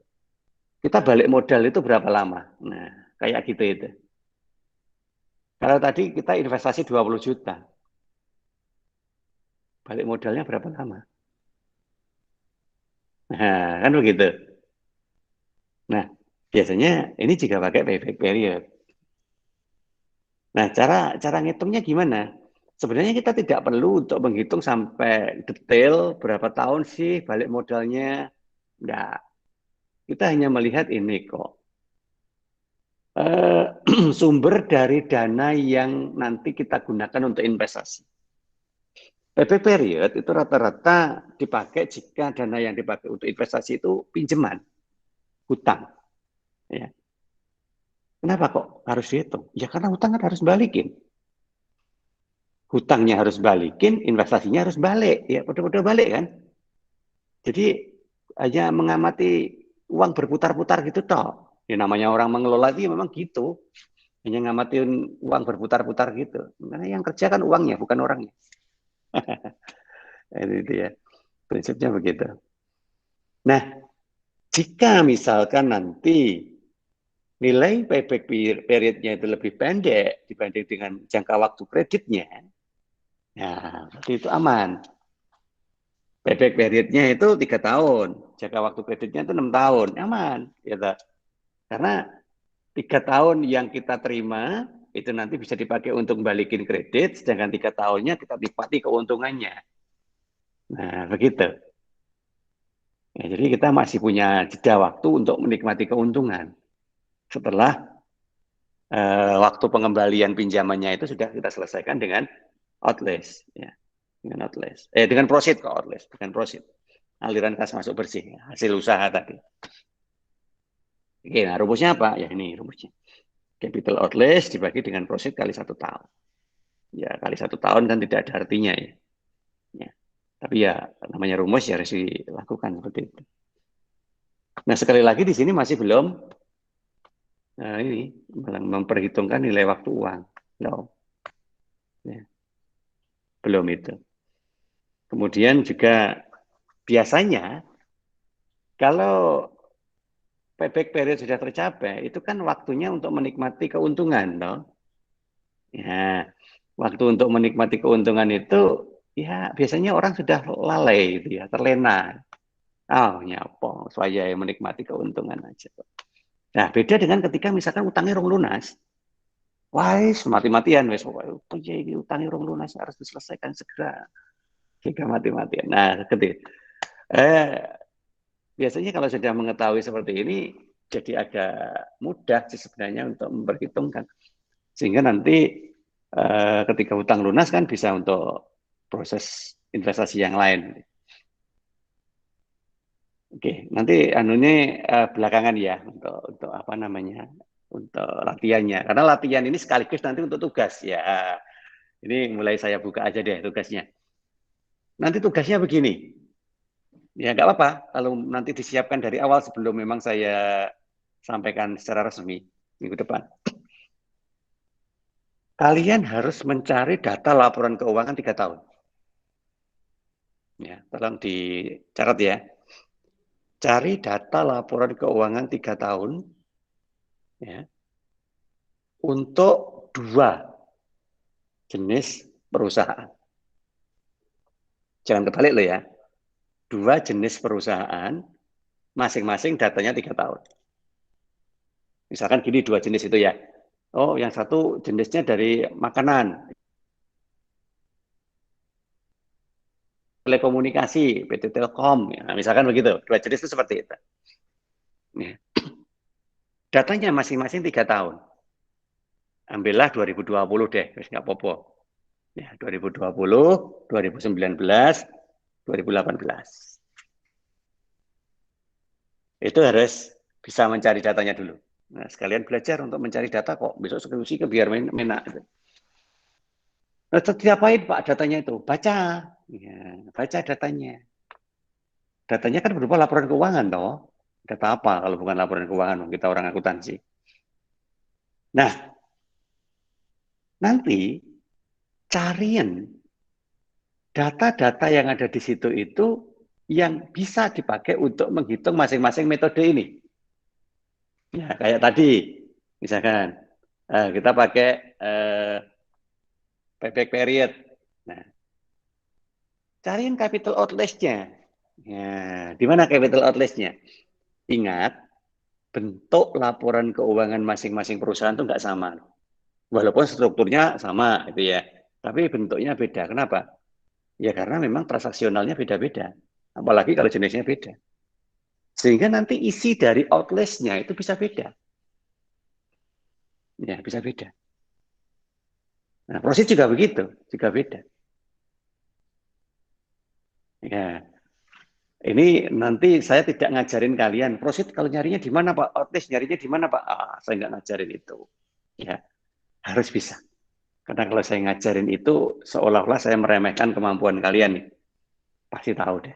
Kita balik modal itu berapa lama? Nah, kayak gitu itu. Kalau tadi kita investasi 20 juta, balik modalnya berapa lama? Nah, kan begitu. Nah, biasanya ini juga pakai payback period. Nah, cara ngitungnya gimana? Sebenarnya kita tidak perlu untuk menghitung sampai detail berapa tahun sih balik modalnya. Enggak. Kita hanya melihat ini kok. Sumber dari dana yang nanti kita gunakan untuk investasi. Payback period itu rata-rata dipakai jika dana yang dipakai untuk investasi itu pinjaman, hutang. Ya. Kenapa kok harus dihitung? Ya karena hutang kan harus balikin. Hutangnya harus balikin, investasinya harus balik. Ya udah balik kan. Jadi hanya mengamati uang berputar-putar gitu toh. Ya namanya orang mengelola itu memang gitu. Hanya ngamatin uang berputar-putar gitu. Karena yang kerja kan uangnya, bukan orangnya. Itu ya. Prinsipnya begitu. Nah, jika misalkan nanti nilai payback periodnya itu lebih pendek dibanding dengan jangka waktu kreditnya, nah, itu aman. Payback periodnya itu 3 tahun, jangka waktu kreditnya itu 6 tahun, aman. Gitu. Karena 3 tahun yang kita terima, itu nanti bisa dipakai untuk balikin kredit, sedangkan 3 tahunnya kita nikmati keuntungannya. Nah, begitu. Ya, jadi kita masih punya jeda waktu untuk menikmati keuntungan setelah waktu pengembalian pinjamannya itu sudah kita selesaikan dengan outlast, ya, dengan outlast. Dengan proceed kok outlast, bukan proceed. Aliran kas masuk bersih, hasil usaha tadi. Oke, nah rumusnya apa? Ya ini rumusnya. Capital outlast dibagi dengan proceed kali 1 tahun. Ya kali 1 tahun kan tidak ada artinya ya. Ya. Tapi ya namanya rumus ya harus dilakukan seperti itu. Nah sekali lagi di sini masih belum ini memperhitungkan nilai waktu uang. No. Ya. Belum itu. Kemudian juga biasanya kalau payback period sudah tercapai, itu kan waktunya untuk menikmati keuntungan, toh. Ya, waktu untuk menikmati keuntungan itu, ya biasanya orang sudah lalai, gitu ya, terlena. Oh, nyapo, saya menikmati keuntungan aja. Nah, beda dengan ketika misalkan utangnya rong lunas. Wah, mati-matian, wes, pokoknya ini utangnya rong lunas harus diselesaikan segera. Jika mati-matian. Nah, ketika biasanya kalau sudah mengetahui seperti ini, jadi agak mudah sih sebenarnya untuk memperhitungkan. Sehingga nanti ketika hutang lunas kan bisa untuk proses investasi yang lain. Oke, nanti anunya belakangan ya untuk apa namanya, untuk latihannya. Karena latihan ini sekaligus nanti untuk tugas ya. Ini mulai saya buka aja deh tugasnya. Nanti tugasnya begini. Ya nggak apa-apa kalau nanti disiapkan dari awal sebelum memang saya sampaikan secara resmi minggu depan. Kalian harus mencari data laporan keuangan 3 tahun. Ya, tolong dicatat ya. Cari data laporan keuangan 3 tahun ya, untuk 2 jenis perusahaan. Jangan kebalik loh ya. 2 jenis perusahaan, masing-masing datanya 3 tahun. Misalkan gini 2 jenis itu ya. Oh, yang satu jenisnya dari makanan, telekomunikasi, PT Telkom, ya. Misalkan begitu. 2 jenis itu seperti itu. Ya. Datanya masing-masing 3 tahun. Ambillah 2020 deh, nggak apa-apa. Ya, 2020, 2019, 2018. Itu harus bisa mencari datanya dulu. Nah, sekalian belajar untuk mencari data kok. Besok skripsi ke biar menak. Nah, diapain Pak datanya itu? Baca. Ya, baca datanya. Datanya kan berupa laporan keuangan, toh. Data apa kalau bukan laporan keuangan? Kita orang akuntansi. Nah, nanti carian data-data yang ada di situ itu yang bisa dipakai untuk menghitung masing-masing metode ini. Ya, kayak tadi, misalkan kita pakai payback period. Nah, cariin capital outlay-nya. Ya, di mana capital outlay-nya? Ingat, bentuk laporan keuangan masing-masing perusahaan itu nggak sama. Walaupun strukturnya sama, itu ya. Tapi bentuknya beda. Kenapa? Ya karena memang transaksionalnya beda-beda. Apalagi kalau jenisnya beda. Sehingga nanti isi dari outlay-nya itu bisa beda. Ya, bisa beda. Nah, proses juga begitu, juga beda. Ya, ini nanti saya tidak ngajarin kalian. Proses kalau nyarinya di mana Pak? Outlay nyarinya di mana Pak? Saya nggak ngajarin itu. Ya, harus bisa. Karena kalau saya ngajarin itu, seolah-olah saya meremehkan kemampuan kalian nih. Pasti tahu deh.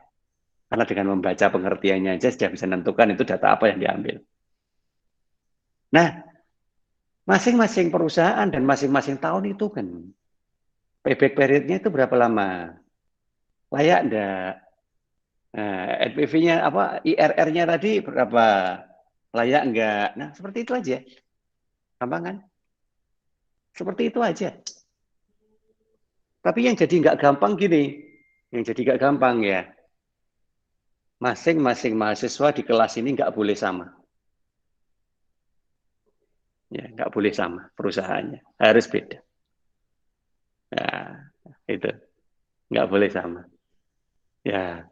Karena dengan membaca pengertiannya aja sudah bisa menentukan itu data apa yang diambil. Nah, masing-masing perusahaan dan masing-masing tahun itu kan payback periodnya itu berapa lama? Layak enggak? NPV-nya apa? IRR-nya tadi berapa? Layak enggak? Nah, seperti itu aja. Gampang kan? Seperti itu aja. Tapi yang jadi nggak gampang gini, yang jadi nggak gampang ya, masing-masing mahasiswa di kelas ini nggak boleh sama. Ya, nggak boleh sama perusahaannya, harus beda. Nah, itu nggak boleh sama. Ya,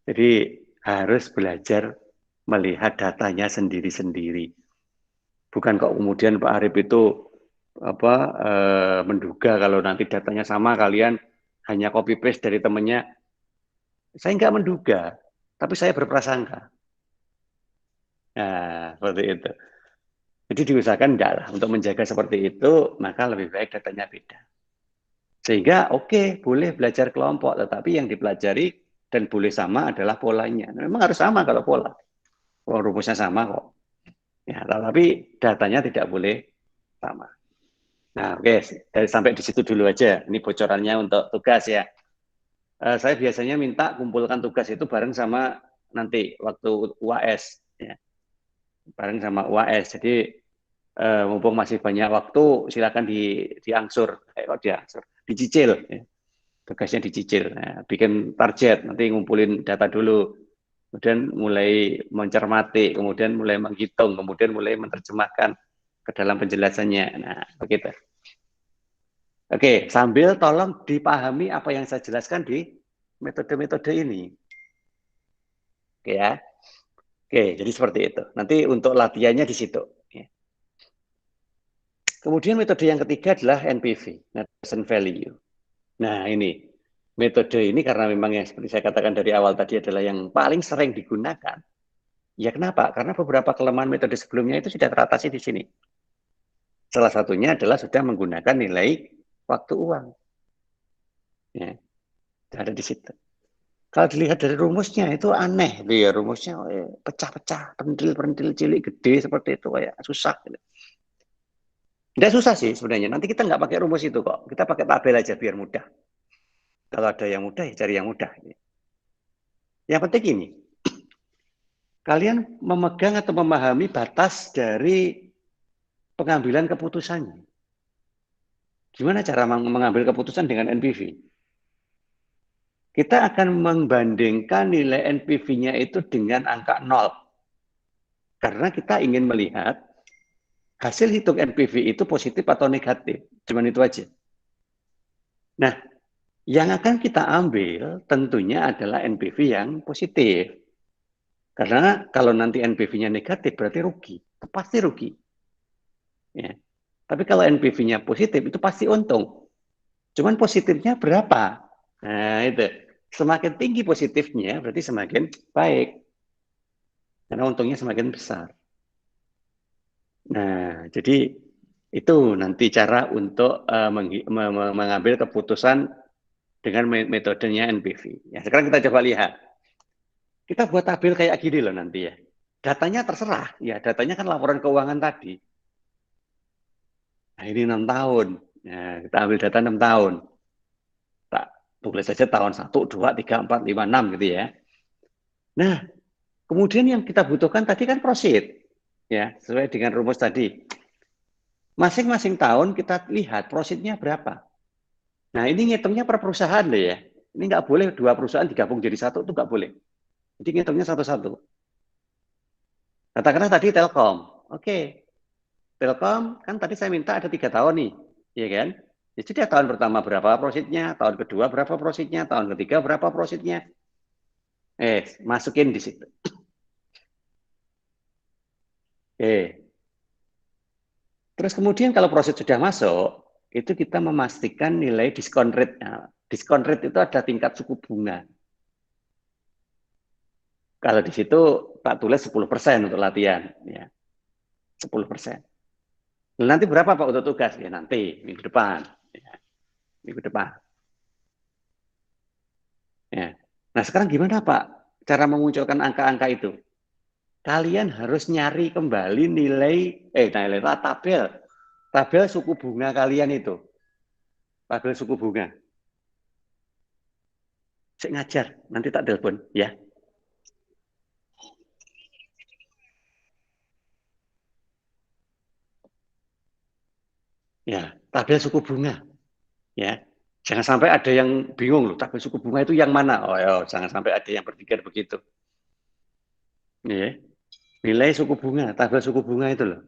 jadi harus belajar melihat datanya sendiri-sendiri. Bukan kok kemudian Pak Arif itu menduga kalau nanti datanya sama, kalian hanya copy paste dari temennya. Saya nggak menduga, tapi saya berprasangka. Nah, seperti itu. Jadi diusahakan enggak lah untuk menjaga seperti itu, maka lebih baik datanya beda. Sehingga oke, boleh belajar kelompok, tetapi yang dipelajari dan boleh sama adalah polanya. Memang harus sama kalau pola. Oh, rumusnya sama kok. Ya, tapi datanya tidak boleh sama. Nah, oke, dari sampai di situ dulu aja. Ini bocorannya untuk tugas ya. Saya biasanya minta kumpulkan tugas itu bareng sama nanti waktu UAS, ya. Bareng sama UAS. Jadi mumpung masih banyak waktu, silakan diangsur, diangsur, dicicil, ya. Tugasnya dicicil. Nah, bikin target, nanti ngumpulin data dulu, kemudian mulai mencermati, kemudian mulai menghitung, kemudian mulai menerjemahkan ke dalam penjelasannya. Nah, begitu. Oke, sambil tolong dipahami apa yang saya jelaskan di metode-metode ini. Oke ya. Oke, jadi seperti itu. Nanti untuk latihannya di situ. Kemudian metode yang ketiga adalah NPV, Net Present Value. Nah, ini metode ini karena memang yang seperti saya katakan dari awal tadi adalah yang paling sering digunakan. Ya kenapa? Karena beberapa kelemahan metode sebelumnya itu sudah teratasi di sini. Salah satunya adalah sudah menggunakan nilai waktu uang. Ya, ada di situ. Kalau dilihat dari rumusnya itu aneh, ya rumusnya pecah-pecah, pentil-pentil cilik gede seperti itu, kayak susah. Tidak susah sih sebenarnya. Nanti kita nggak pakai rumus itu kok. Kita pakai tabel aja biar mudah. Kalau ada yang mudah, ya cari yang mudah. Yang penting ini, kalian memegang atau memahami batas dari pengambilan keputusannya. Gimana cara mengambil keputusan dengan NPV? Kita akan membandingkan nilai NPV-nya itu dengan angka 0. Karena kita ingin melihat hasil hitung NPV itu positif atau negatif. Cuman itu aja. Nah, yang akan kita ambil tentunya adalah NPV yang positif. Karena kalau nanti NPV-nya negatif berarti rugi. Pasti rugi. Ya. Tapi kalau NPV-nya positif itu pasti untung. Cuman positifnya berapa? Nah, itu. Semakin tinggi positifnya berarti semakin baik. Karena untungnya semakin besar. Nah, jadi itu nanti cara untuk mengambil keputusan dengan metodenya NPV. Ya, sekarang kita coba lihat. Kita buat tabel kayak gini loh nanti ya. Datanya terserah. Ya, datanya kan laporan keuangan tadi. Nah, ini 6 tahun. Ya, kita ambil data 6 tahun. Tak tulis saja tahun 1, 2, 3, 4, 5, 6 gitu ya. Nah, kemudian yang kita butuhkan tadi kan proceed. Ya, sesuai dengan rumus tadi. Masing-masing tahun kita lihat proceednya berapa. Nah, ini ngitungnya per perusahaan loh ya. Ini nggak boleh 2 perusahaan digabung jadi satu, itu nggak boleh. Jadi ngitungnya satu-satu. Katakanlah tadi Telkom. Oke. Telkom kan tadi saya minta ada 3 tahun nih. Iya kan? Jadi dia tahun pertama berapa profitnya, tahun kedua berapa profitnya, tahun ketiga berapa profitnya. Masukin di situ. Terus kemudian kalau proses sudah masuk, itu kita memastikan nilai diskon rate. Nah, diskon rate itu ada tingkat suku bunga. Kalau di situ Pak tulis 10% untuk latihan. Ya. 10%. Nanti berapa Pak untuk tugas? Ya nanti, minggu depan. Ya. Minggu depan. Ya. Nah sekarang gimana Pak cara memunculkan angka-angka itu? Kalian harus nyari kembali nilai tabel suku bunga kalian itu. Tabel suku bunga. Saya ngajar, nanti tak telepon ya. Ya, tabel suku bunga. Ya. Jangan sampai ada yang bingung loh, tabel suku bunga itu yang mana? Oh, ya, jangan sampai ada yang berpikir begitu. Ya. Nilai suku bunga, tabel suku bunga itu loh.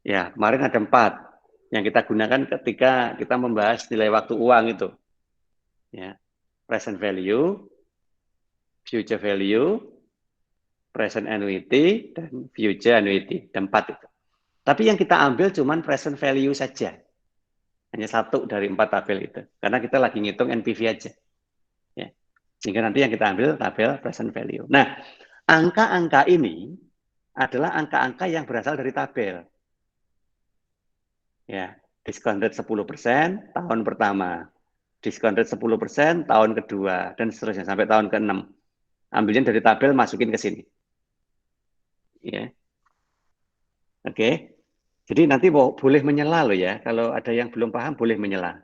Ya, kemarin ada 4 yang kita gunakan ketika kita membahas nilai waktu uang itu. Ya. Present value, future value, present annuity, dan future annuity. Ada 4 itu. Tapi yang kita ambil cuman present value saja. Hanya 1 dari 4 tabel itu. Karena kita lagi ngitung NPV aja. Ya. Sehingga nanti yang kita ambil tabel present value. Nah, angka-angka ini adalah angka-angka yang berasal dari tabel. Ya, discounted 10% tahun pertama. Discounted 10% tahun kedua. Dan seterusnya sampai tahun ke-6. Ambilnya dari tabel, masukin ke sini. Ya. Oke. Jadi nanti boleh menyela loh ya. Kalau ada yang belum paham, boleh menyela.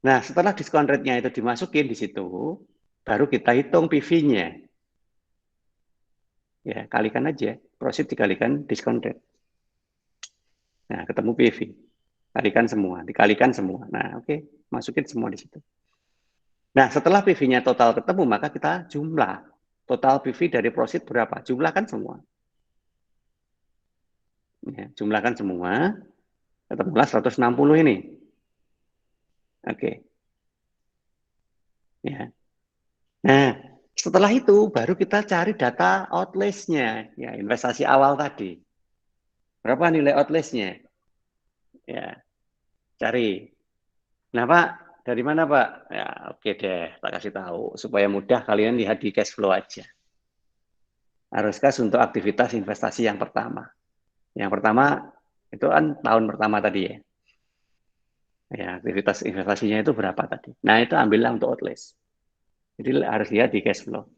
Nah, setelah discount rate-nya itu dimasukin di situ, baru kita hitung PV-nya. Ya, kalikan aja. Proceed dikalikan discount rate. Nah, ketemu PV. Kalikan semua, dikalikan semua. Nah, oke. Masukin semua di situ. Nah, setelah PV-nya total ketemu, maka kita jumlah. Total PV dari proceed berapa? Jumlahkan semua. Ya, jumlahkan semua, ketemulah 160 ini. Oke. Ya. Nah, setelah itu baru kita cari data outlay-nya, ya investasi awal tadi. Berapa nilai outlay-nya? Ya, cari. Nah, Pak, dari mana, Pak? Ya, oke deh, tak kasih tahu supaya mudah kalian lihat di cash flow aja. Harus kas untuk aktivitas investasi yang pertama. Yang pertama itu kan tahun pertama tadi ya. Ya, aktivitas investasinya itu berapa tadi? Nah, itu ambillah untuk outlays. Jadi harus lihat di cash flow.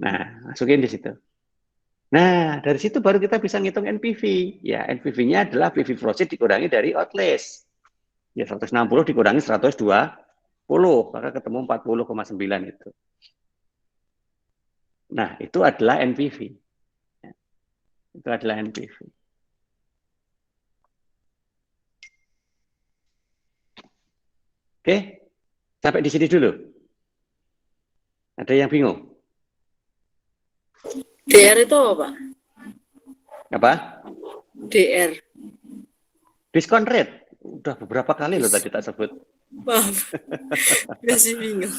Nah, masukin di situ. Nah, dari situ baru kita bisa ngitung NPV. Ya, NPV-nya adalah PV proceed dikurangi dari outlays. Ya, 160 dikurangi 120, maka ketemu 40,9 itu. Nah, itu adalah NPV. Ya, itu adalah NPV. Oke, sampai di sini dulu. Ada yang bingung? DR itu apa, Pak? Apa? DR. Discount rate. Udah beberapa kali loh tadi tak sebut. Maaf. Masih bingung.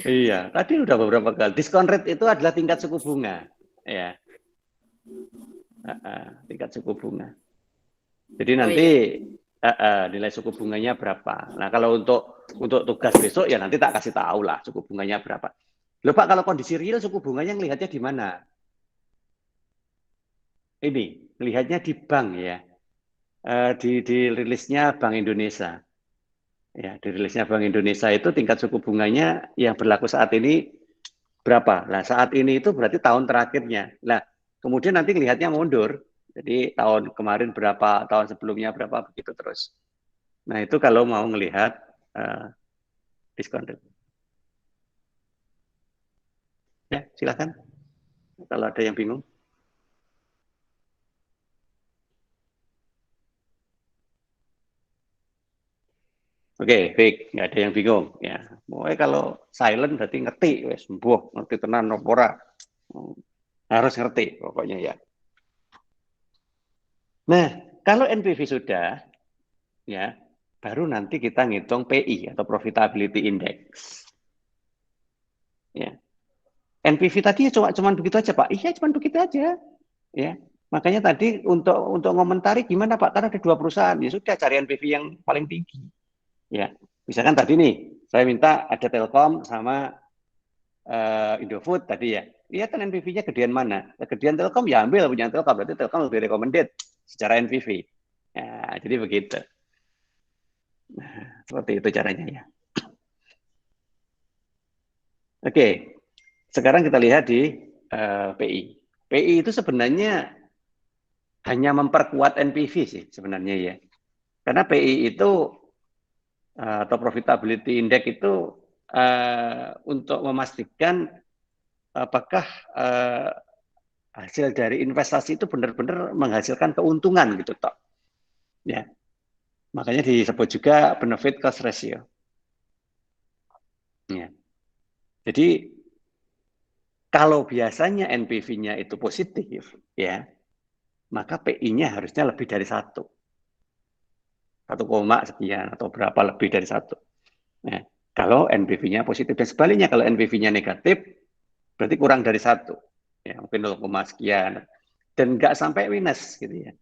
Iya, tadi udah beberapa kali. Discount rate itu adalah tingkat suku bunga. Ya. Tingkat suku bunga. Jadi nanti nilai suku bunganya berapa. Nah, kalau untuk tugas besok ya nanti tak kasih tahu lah suku bunganya berapa. Loh Pak, kalau kondisi real suku bunganya ngelihatnya di mana? Ini, lihatnya di bank ya. Di rilisnya Bank Indonesia. Ya, di rilisnya Bank Indonesia itu tingkat suku bunganya yang berlaku saat ini berapa? Nah, saat ini itu berarti tahun terakhirnya. Nah, kemudian nanti lihatnya mundur. Jadi tahun kemarin berapa, tahun sebelumnya berapa, begitu terus. Nah, itu kalau mau melihat diskon rate. Ya, silakan. Kalau ada yang bingung. Oke, baik. Nggak ada yang bingung. Ya, pokoknya kalau silent berarti ngerti. Wes, mbuh, ngerti tenan nopora. Harus ngerti pokoknya ya. Nah, kalau NPV sudah, ya, baru nanti kita ngitung PI atau Profitability Index. Ya. NPV tadi cuma begitu aja, Pak. Iya, cuma begitu aja. Ya. Makanya tadi untuk ngomentari gimana, Pak? Karena ada 2 perusahaan. Ya sudah, cari NPV yang paling tinggi. Ya. Misalkan tadi nih, saya minta ada Telkom sama Indofood tadi ya. Lihat kan NPV-nya gedean mana. Gedean Telkom ya ambil punya Telkom. Berarti Telkom lebih recommended secara NPV. Ya, jadi begitu. Nah, seperti itu caranya ya. Oke, sekarang kita lihat di PI. PI itu sebenarnya hanya memperkuat NPV sih sebenarnya ya. Karena PI itu atau Profitability Index itu untuk memastikan apakah hasil dari investasi itu benar-benar menghasilkan keuntungan gitu toh. Ya. Makanya disebut juga benefit cost ratio. Ya. Jadi kalau biasanya NPV-nya itu positif, ya, maka PI-nya harusnya lebih dari 1. 1, sekian atau berapa lebih dari 1. Nah, kalau NPV-nya positif dan sebaliknya kalau NPV-nya negatif, berarti kurang dari 1. Ya, mungkin 0, sekian dan nggak sampai minus gitu ya.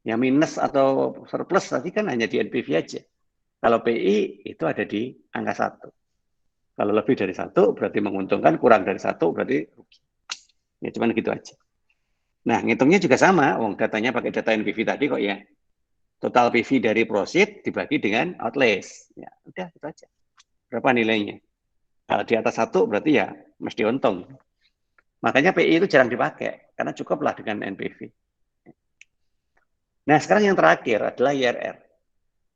Ya minus atau surplus tadi kan hanya di NPV aja. Kalau PI itu ada di angka 1. Kalau lebih dari 1 berarti menguntungkan, kurang dari 1 berarti rugi. Ya cuman gitu aja. Nah, ngitungnya juga sama, datanya pakai data NPV tadi kok ya. Total PV dari proceed dibagi dengan outlays. Ya, udah itu aja. Berapa nilainya? Kalau di atas 1 berarti ya mesti untung. Makanya PI itu jarang dipakai, karena cukuplah dengan NPV. Nah, sekarang yang terakhir adalah IRR.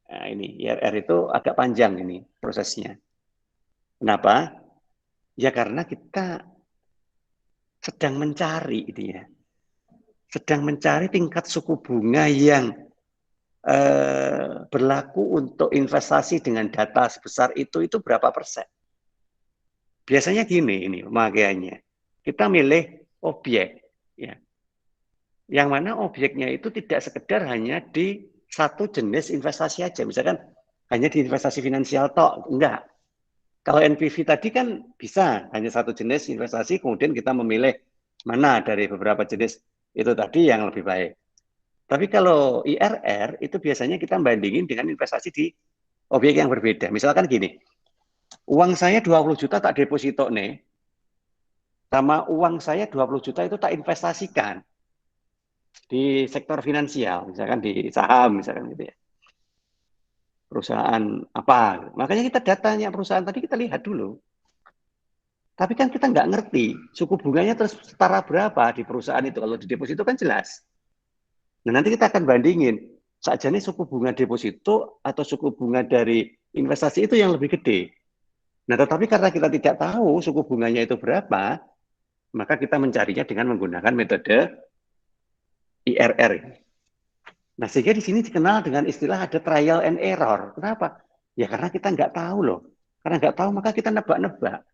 Nah, ini IRR itu agak panjang ini prosesnya. Kenapa? Ya karena kita sedang mencari ini ya. Sedang mencari tingkat suku bunga yang berlaku untuk investasi dengan data sebesar itu berapa persen. Biasanya gini ini makanya kita milih objek ya. Yang mana objeknya itu tidak sekedar hanya di satu jenis investasi aja. Misalkan hanya di investasi finansial tok, enggak. Kalau NPV tadi kan bisa hanya satu jenis investasi, kemudian kita memilih mana dari beberapa jenis itu tadi yang lebih baik. Tapi kalau IRR itu biasanya kita bandingin dengan investasi di objek yang berbeda. Misalkan gini, uang saya 20 juta tak deposito nih, sama uang saya 20 juta itu tak investasikan di sektor finansial, misalkan di saham, misalkan gitu ya. Perusahaan apa. Makanya kita datanya perusahaan tadi kita lihat dulu. Tapi kan kita nggak ngerti suku bunganya terus setara berapa di perusahaan itu. Kalau di deposito kan jelas. Nah, nanti kita akan bandingin, saja nih suku bunga deposito atau suku bunga dari investasi itu yang lebih gede. Nah, tetapi karena kita tidak tahu suku bunganya itu berapa, maka kita mencarinya dengan menggunakan metode IRR. Nah, sehingga di sini dikenal dengan istilah ada trial and error. Kenapa? Ya karena kita nggak tahu loh. Karena nggak tahu, maka kita nebak-nebak.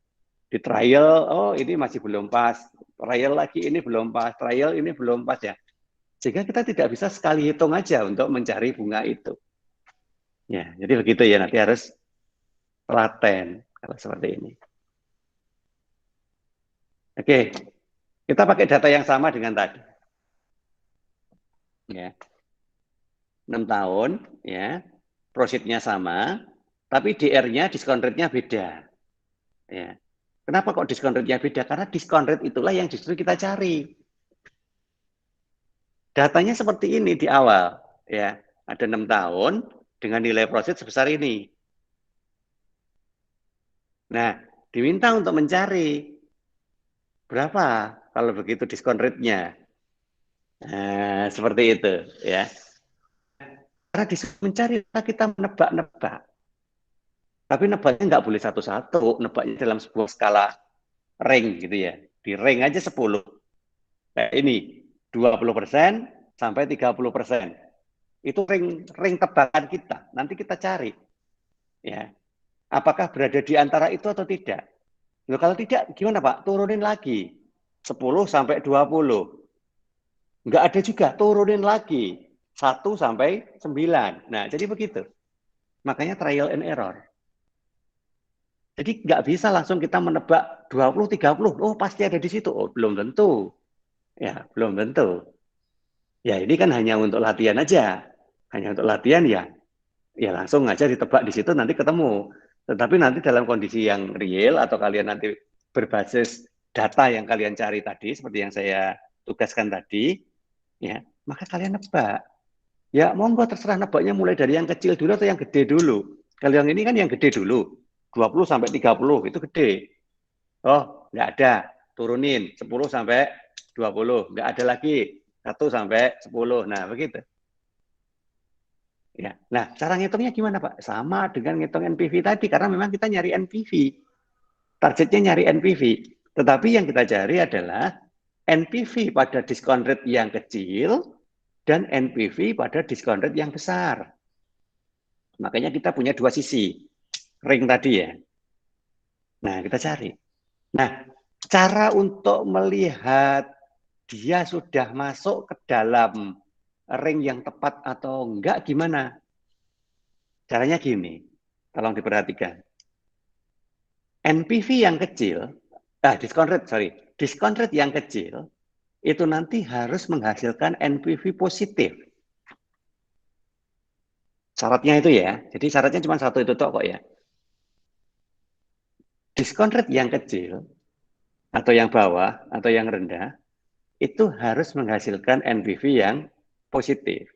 Di trial, oh ini masih belum pas. Trial lagi ini belum pas. Trial ini belum pas ya. Sehingga kita tidak bisa sekali hitung aja untuk mencari bunga itu. Ya, jadi begitu ya, nanti harus telaten kalau seperti ini. Oke, kita pakai data yang sama dengan tadi. Ya. 6 tahun, ya, profitnya sama, tapi DR-nya, diskon rate-nya beda. Ya. Kenapa kok diskon rate-nya beda? Karena diskon rate itulah yang justru kita cari. Datanya seperti ini di awal, ya, ada 6 tahun dengan nilai profit sebesar ini. Nah, diminta untuk mencari berapa kalau begitu diskon rate-nya. Nah, seperti itu, ya. Karena mencari kita menebak-nebak. Tapi nebaknya nggak boleh satu-satu, nebaknya dalam sebuah skala rank gitu ya. Di rank aja 10. Nah, ini 20% sampai 30%. Itu rank tebakan kita. Nanti kita cari. Ya. Apakah berada di antara itu atau tidak? Loh, kalau tidak gimana Pak? Turunin lagi. 10 sampai 20. Nggak ada juga, turunin lagi. 1 sampai 9. Nah, jadi begitu. Makanya trial and error. Jadi nggak bisa langsung kita menebak 20, 30. Oh, pasti ada di situ. Oh, belum tentu. Ya, belum tentu. Ya, ini kan hanya untuk latihan aja. Hanya untuk latihan ya. Ya langsung aja ditebak di situ nanti ketemu. Tetapi nanti dalam kondisi yang real atau kalian nanti berbasis data yang kalian cari tadi, seperti yang saya tugaskan tadi, ya, maka kalian nebak. Ya, monggo terserah nebaknya mulai dari yang kecil dulu atau yang gede dulu. Kalau yang ini kan yang gede dulu. 20 sampai 30 itu gede. Oh, nggak ada. Turunin 10 sampai 20. Nggak ada lagi. 1 sampai 10. Nah, begitu. Ya. Nah, cara ngitungnya gimana, Pak? Sama dengan ngitung NPV tadi, karena memang kita nyari NPV. Targetnya nyari NPV. Tetapi yang kita cari adalah NPV pada diskon rate yang kecil dan NPV pada diskon rate yang besar. Makanya kita punya dua sisi. Ring tadi ya. Nah, kita cari. Nah, cara untuk melihat dia sudah masuk ke dalam ring yang tepat atau enggak gimana? Caranya gini, tolong diperhatikan. NPV yang kecil, diskon rate yang kecil, itu nanti harus menghasilkan NPV positif. Syaratnya itu ya. Jadi syaratnya cuma satu itu tok kok ya. Diskon rate yang kecil atau yang bawah atau yang rendah itu harus menghasilkan NPV yang positif.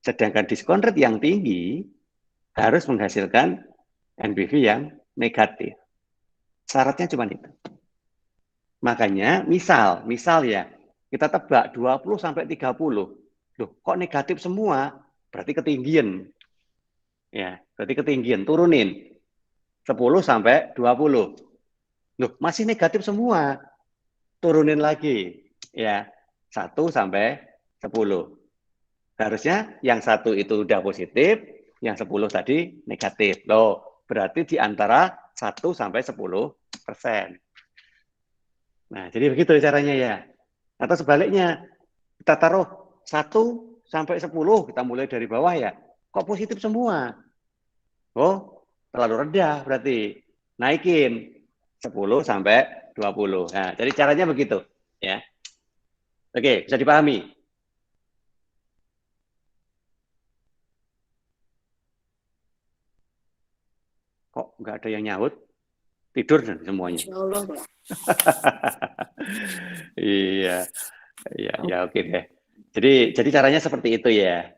Sedangkan diskon rate yang tinggi harus menghasilkan NPV yang negatif. Syaratnya cuma itu. Makanya misal ya, kita tebak 20 sampai 30. Loh, kok negatif semua? Berarti ketinggian. Ya, berarti ketinggian, turunin. 10 sampai 20. Loh, masih negatif semua. Turunin lagi. Ya, 1 sampai 10. Harusnya yang satu itu udah positif, yang 10 tadi negatif. Loh, berarti di antara 1 sampai 10%. Nah, jadi begitu caranya ya. Atau sebaliknya, kita taruh 1 sampai 10, kita mulai dari bawah ya. Kok positif semua? Oh, terlalu rendah berarti. Naikin 10 sampai 20. Nah, jadi caranya begitu ya. Oke, bisa dipahami. Kok nggak ada yang nyaut? Tidur dan semuanya. Insya Allah, Pak. Iya, ya oke deh. Jadi caranya seperti itu ya.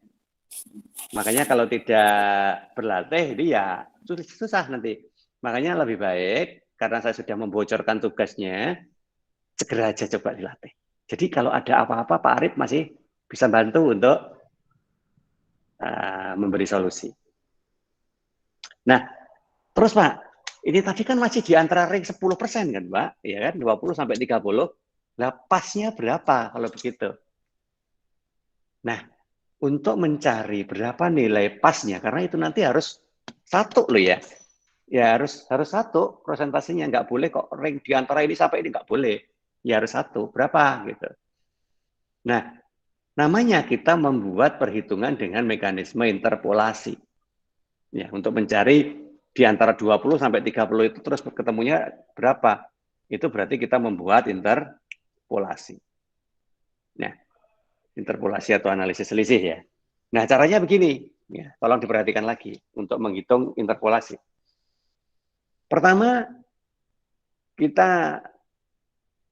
Makanya kalau tidak berlatih, itu ya susah nanti. Makanya lebih baik, karena saya sudah membocorkan tugasnya, segera aja coba dilatih. Jadi kalau ada apa-apa, Pak Arif masih bisa bantu untuk memberi solusi. Nah, terus Pak, ini tadi kan masih di antara ring 10% kan Pak? Ya kan, 20 sampai 30. Nah, pasnya berapa kalau begitu? Nah, untuk mencari berapa nilai pasnya, karena itu nanti harus satu loh ya. Ya harus satu presentasinya, nggak boleh kok ring di antara ini sampai ini, nggak boleh. Ya harus satu, berapa gitu. Nah, namanya kita membuat perhitungan dengan mekanisme interpolasi. Ya, untuk mencari di antara 20 sampai 30 itu terus ketemunya berapa. Itu berarti kita membuat interpolasi. Nah, interpolasi atau analisis selisih ya. Nah, caranya begini, ya, tolong diperhatikan lagi untuk menghitung interpolasi. Pertama, kita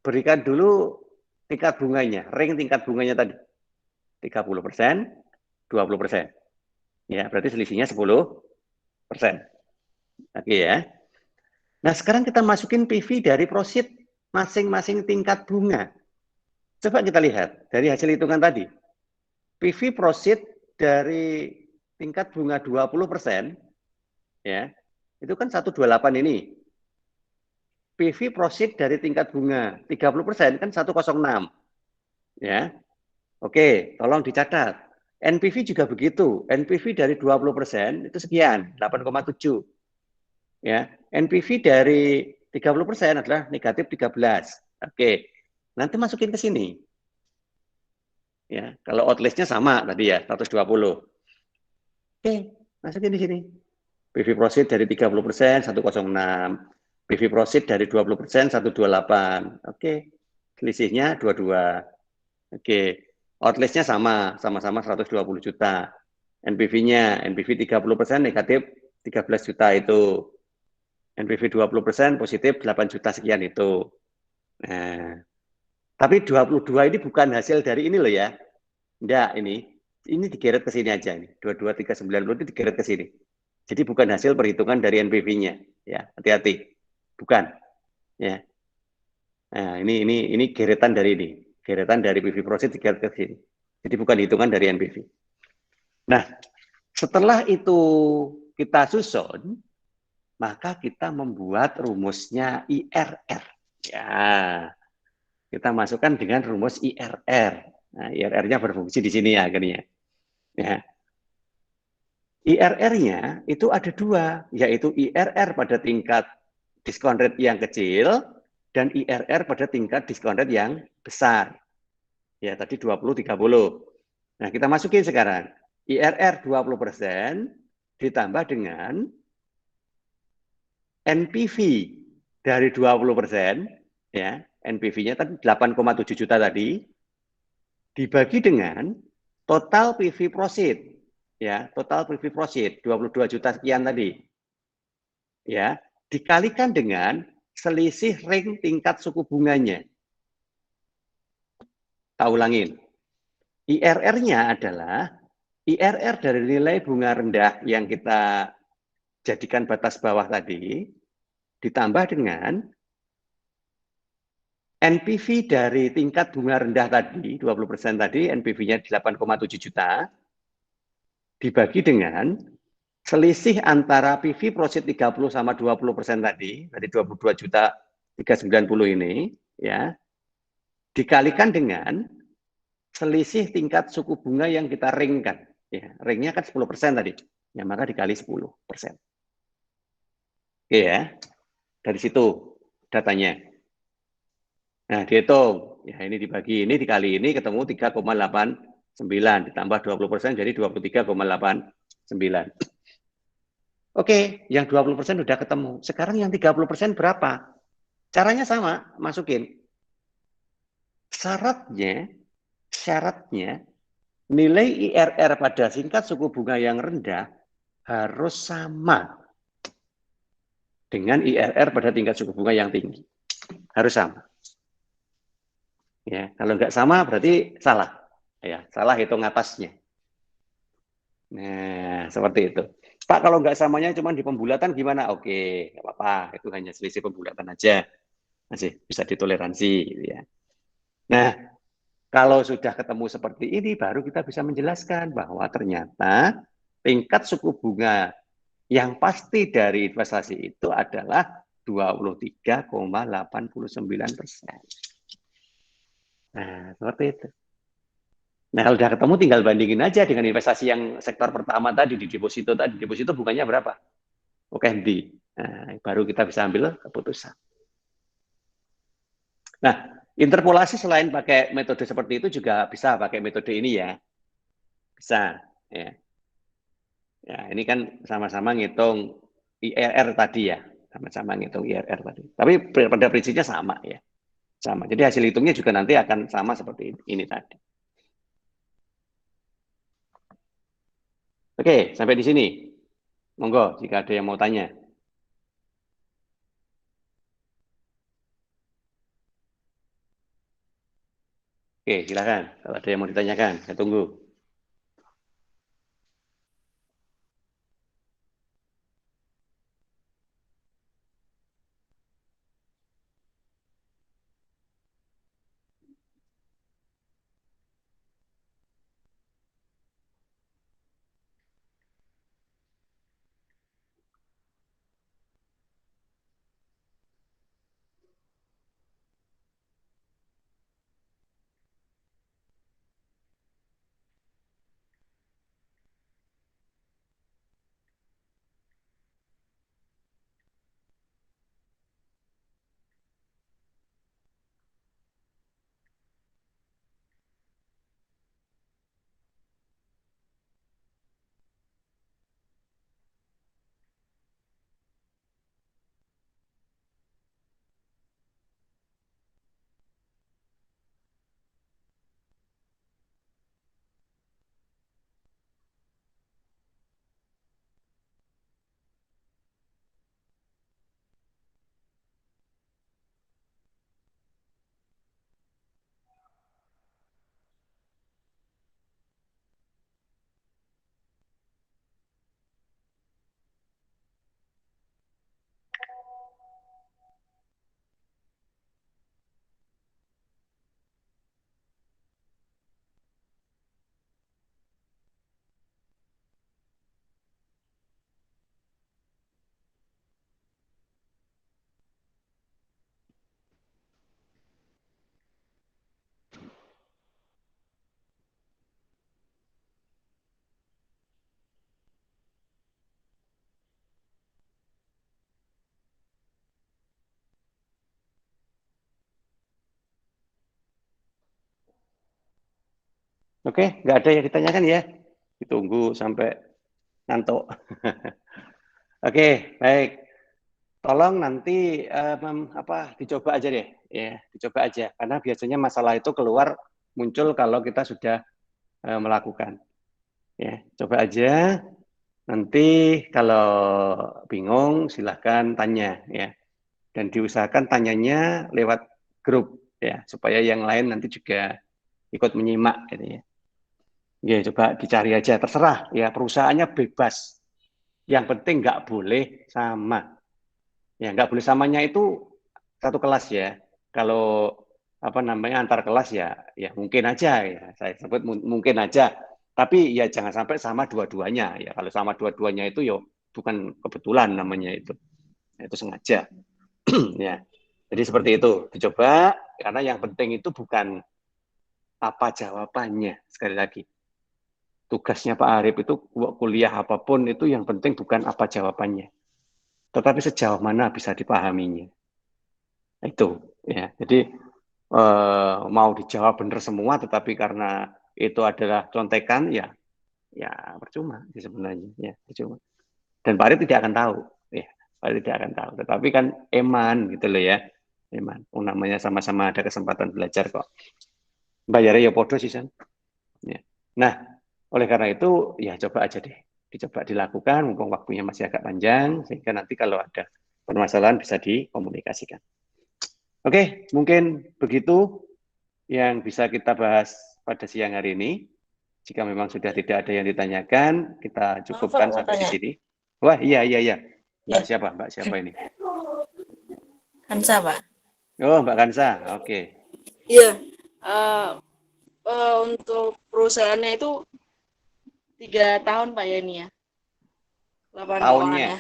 berikan dulu tingkat bunganya, ring tingkat bunganya tadi. 30%, 20%. Ya, berarti selisihnya 10%. Oke ya. Nah, sekarang kita masukin PV dari prosit masing-masing tingkat bunga. Coba kita lihat dari hasil hitungan tadi. PV prosit dari tingkat bunga 20%, ya, itu kan 128 ini. PV prosit dari tingkat bunga 30% kan 106. Ya. Oke, tolong dicatat. NPV juga begitu. NPV dari 20% itu sekian, 8,7. Ya, NPV dari 30% adalah negatif 13. Oke. Nanti masukin ke sini. Ya, kalau outlistnya sama tadi ya, 120. Oke, masukin di sini. PV prosit dari 30%, 106. PV prosit dari 20%, 128. Oke, selisihnya 22. Oke, outlistnya sama-sama 120 juta. NPV 30% negatif 13 juta itu. NPV 20% positif 8 juta sekian itu. Nah, tapi 22 ini bukan hasil dari ini loh ya. Enggak, ini digeret ke sini aja ini. 22,390 itu digeret ke sini. Jadi bukan hasil perhitungan dari NPV-nya, ya. Hati-hati. Bukan, ya. Nah, ini geretan dari ini. Geretan dari PV Prosit digeret ke sini. Jadi bukan hitungan dari NPV. Nah, setelah itu kita susun, maka kita membuat rumusnya IRR. Ya, kita masukkan dengan rumus IRR. Nah, IRR-nya berfungsi di sini ya akhirnya. Ya. IRR-nya itu ada dua, yaitu IRR pada tingkat diskon rate yang kecil dan IRR pada tingkat diskon rate yang besar. Ya, tadi 20, 30. Nah, kita masukin sekarang. IRR 20% ditambah dengan NPV dari 20%, ya, NPV-nya tadi 8,7 juta tadi, dibagi dengan total PV prosit. ya, total free proceed 22 juta sekian tadi. Ya, dikalikan dengan selisih ring tingkat suku bunganya. Tak ulangin. IRR-nya adalah IRR dari nilai bunga rendah yang kita jadikan batas bawah tadi, ditambah dengan NPV dari tingkat bunga rendah tadi, 20% tadi, NPV-nya 8,7 juta, dibagi dengan selisih antara PV proceed 30 sama 20% tadi, dari 22 juta 390 ini, ya, dikalikan dengan selisih tingkat suku bunga yang kita ringkan. Ya, ringnya kan 10% tadi. Ya, maka dikali 10%. Oke ya, dari situ datanya. Nah, dihitung. Ya, ini dibagi, ini dikali ini ketemu 3,89. Ditambah 20% jadi 23,89. Oke, yang 20% udah ketemu. Sekarang yang 30% berapa? Caranya sama, masukin. Syaratnya nilai IRR pada tingkat suku bunga yang rendah harus sama dengan IRR pada tingkat suku bunga yang tinggi. Harus sama. Ya, kalau nggak sama berarti salah. Ya, salah hitung atasnya. Nah, seperti itu. Pak, kalau nggak samanya cuma di pembulatan gimana? Oke, nggak apa-apa. Itu hanya selisih pembulatan aja. Masih bisa ditoleransi. Gitu ya. Nah, kalau sudah ketemu seperti ini, baru kita bisa menjelaskan bahwa ternyata tingkat suku bunga yang pasti dari investasi itu adalah 23,89%. Nah, seperti itu. Nah, kalau sudah ketemu tinggal bandingin aja dengan investasi yang sektor pertama tadi, di deposito tadi. Deposito bunganya berapa? Oke, di. Nah, baru kita bisa ambil keputusan. Nah, interpolasi selain pakai metode seperti itu juga bisa pakai metode ini ya. Bisa. Ya, ya ini kan sama-sama ngitung IRR tadi ya. Sama-sama ngitung IRR tadi. Tapi pada prinsipnya sama ya. Sama. Jadi hasil hitungnya juga nanti akan sama seperti ini tadi. Oke, sampai di sini. Monggo, jika ada yang mau tanya. Oke, silakan. Kalau ada yang mau ditanyakan, saya tunggu. Oke, nggak ada yang ditanyakan ya. Ditunggu sampai ngantuk. Oke, baik. Tolong nanti dicoba aja deh, ya, dicoba aja. Karena biasanya masalah itu keluar muncul kalau kita sudah melakukan. Ya, coba aja. Nanti kalau bingung silahkan tanya ya. Dan diusahakan tanyanya lewat grup ya, supaya yang lain nanti juga ikut menyimak gitu ya. Ya, coba dicari aja, terserah ya, perusahaannya bebas. Yang penting nggak boleh sama. Ya, nggak boleh samanya itu satu kelas ya. Kalau apa namanya antar kelas ya, ya mungkin aja ya. Saya sebut mungkin aja. Tapi ya jangan sampai sama dua-duanya ya. Kalau sama dua-duanya itu ya bukan kebetulan namanya itu. Itu sengaja. Ya. Jadi seperti itu. Dicoba karena yang penting itu bukan apa jawabannya. Sekali lagi. Tugasnya Pak Arif itu kuliah apapun itu yang penting bukan apa jawabannya. Tetapi sejauh mana bisa dipahaminya. Itu ya. Jadi mau dijawab benar semua tetapi karena itu adalah contekan ya percuma sih sebenarnya ya percuma. Dan Pak Arif tidak akan tahu ya. Pak Arif tidak akan tahu. Tetapi kan eman gitu loh ya. Eman. Namanya sama-sama ada kesempatan belajar kok. Bayarnya ya podo sih San. Ya. Nah, oleh karena itu ya coba aja deh. Dicoba dilakukan mumpung waktunya masih agak panjang sehingga nanti kalau ada permasalahan bisa dikomunikasikan. Oke, mungkin begitu yang bisa kita bahas pada siang hari ini. Jika memang sudah tidak ada yang ditanyakan, kita cukupkan sampai di sini. Wah, iya. Mbak siapa? Mbak siapa ini? Kansa, Pak. Oh, Mbak Kansa. Oke. Iya. Untuk perusahaannya itu 3 tahun Pak ya ini ya. Tahunnya. Ya.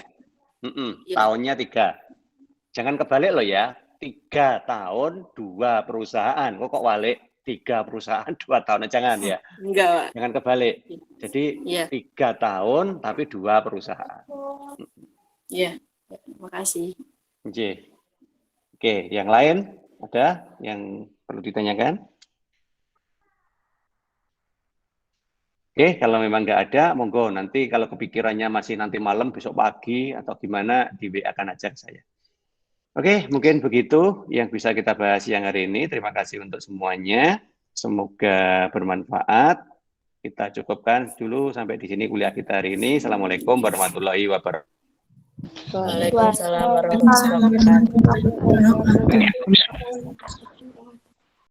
Tahunnya 3. Jangan kebalik loh ya. 3 tahun, 2 perusahaan. Kok balik 3 perusahaan, 2 tahun. Jangan ya. Enggak, Pak. Jangan kebalik. Jadi 3 tahun, tapi 2 perusahaan. Iya. Makasih. Oke, yang lain ada yang perlu ditanyakan? Oke, kalau memang nggak ada, monggo nanti kalau kepikirannya masih nanti malam, besok pagi, atau gimana, di WA-kan aja ke saya. Oke, mungkin begitu yang bisa kita bahas siang hari ini. Terima kasih untuk semuanya. Semoga bermanfaat. Kita cukupkan dulu sampai di sini kuliah kita hari ini. Assalamualaikum warahmatullahi wabarakatuh. Waalaikumsalam warahmatullahi wabarakatuh.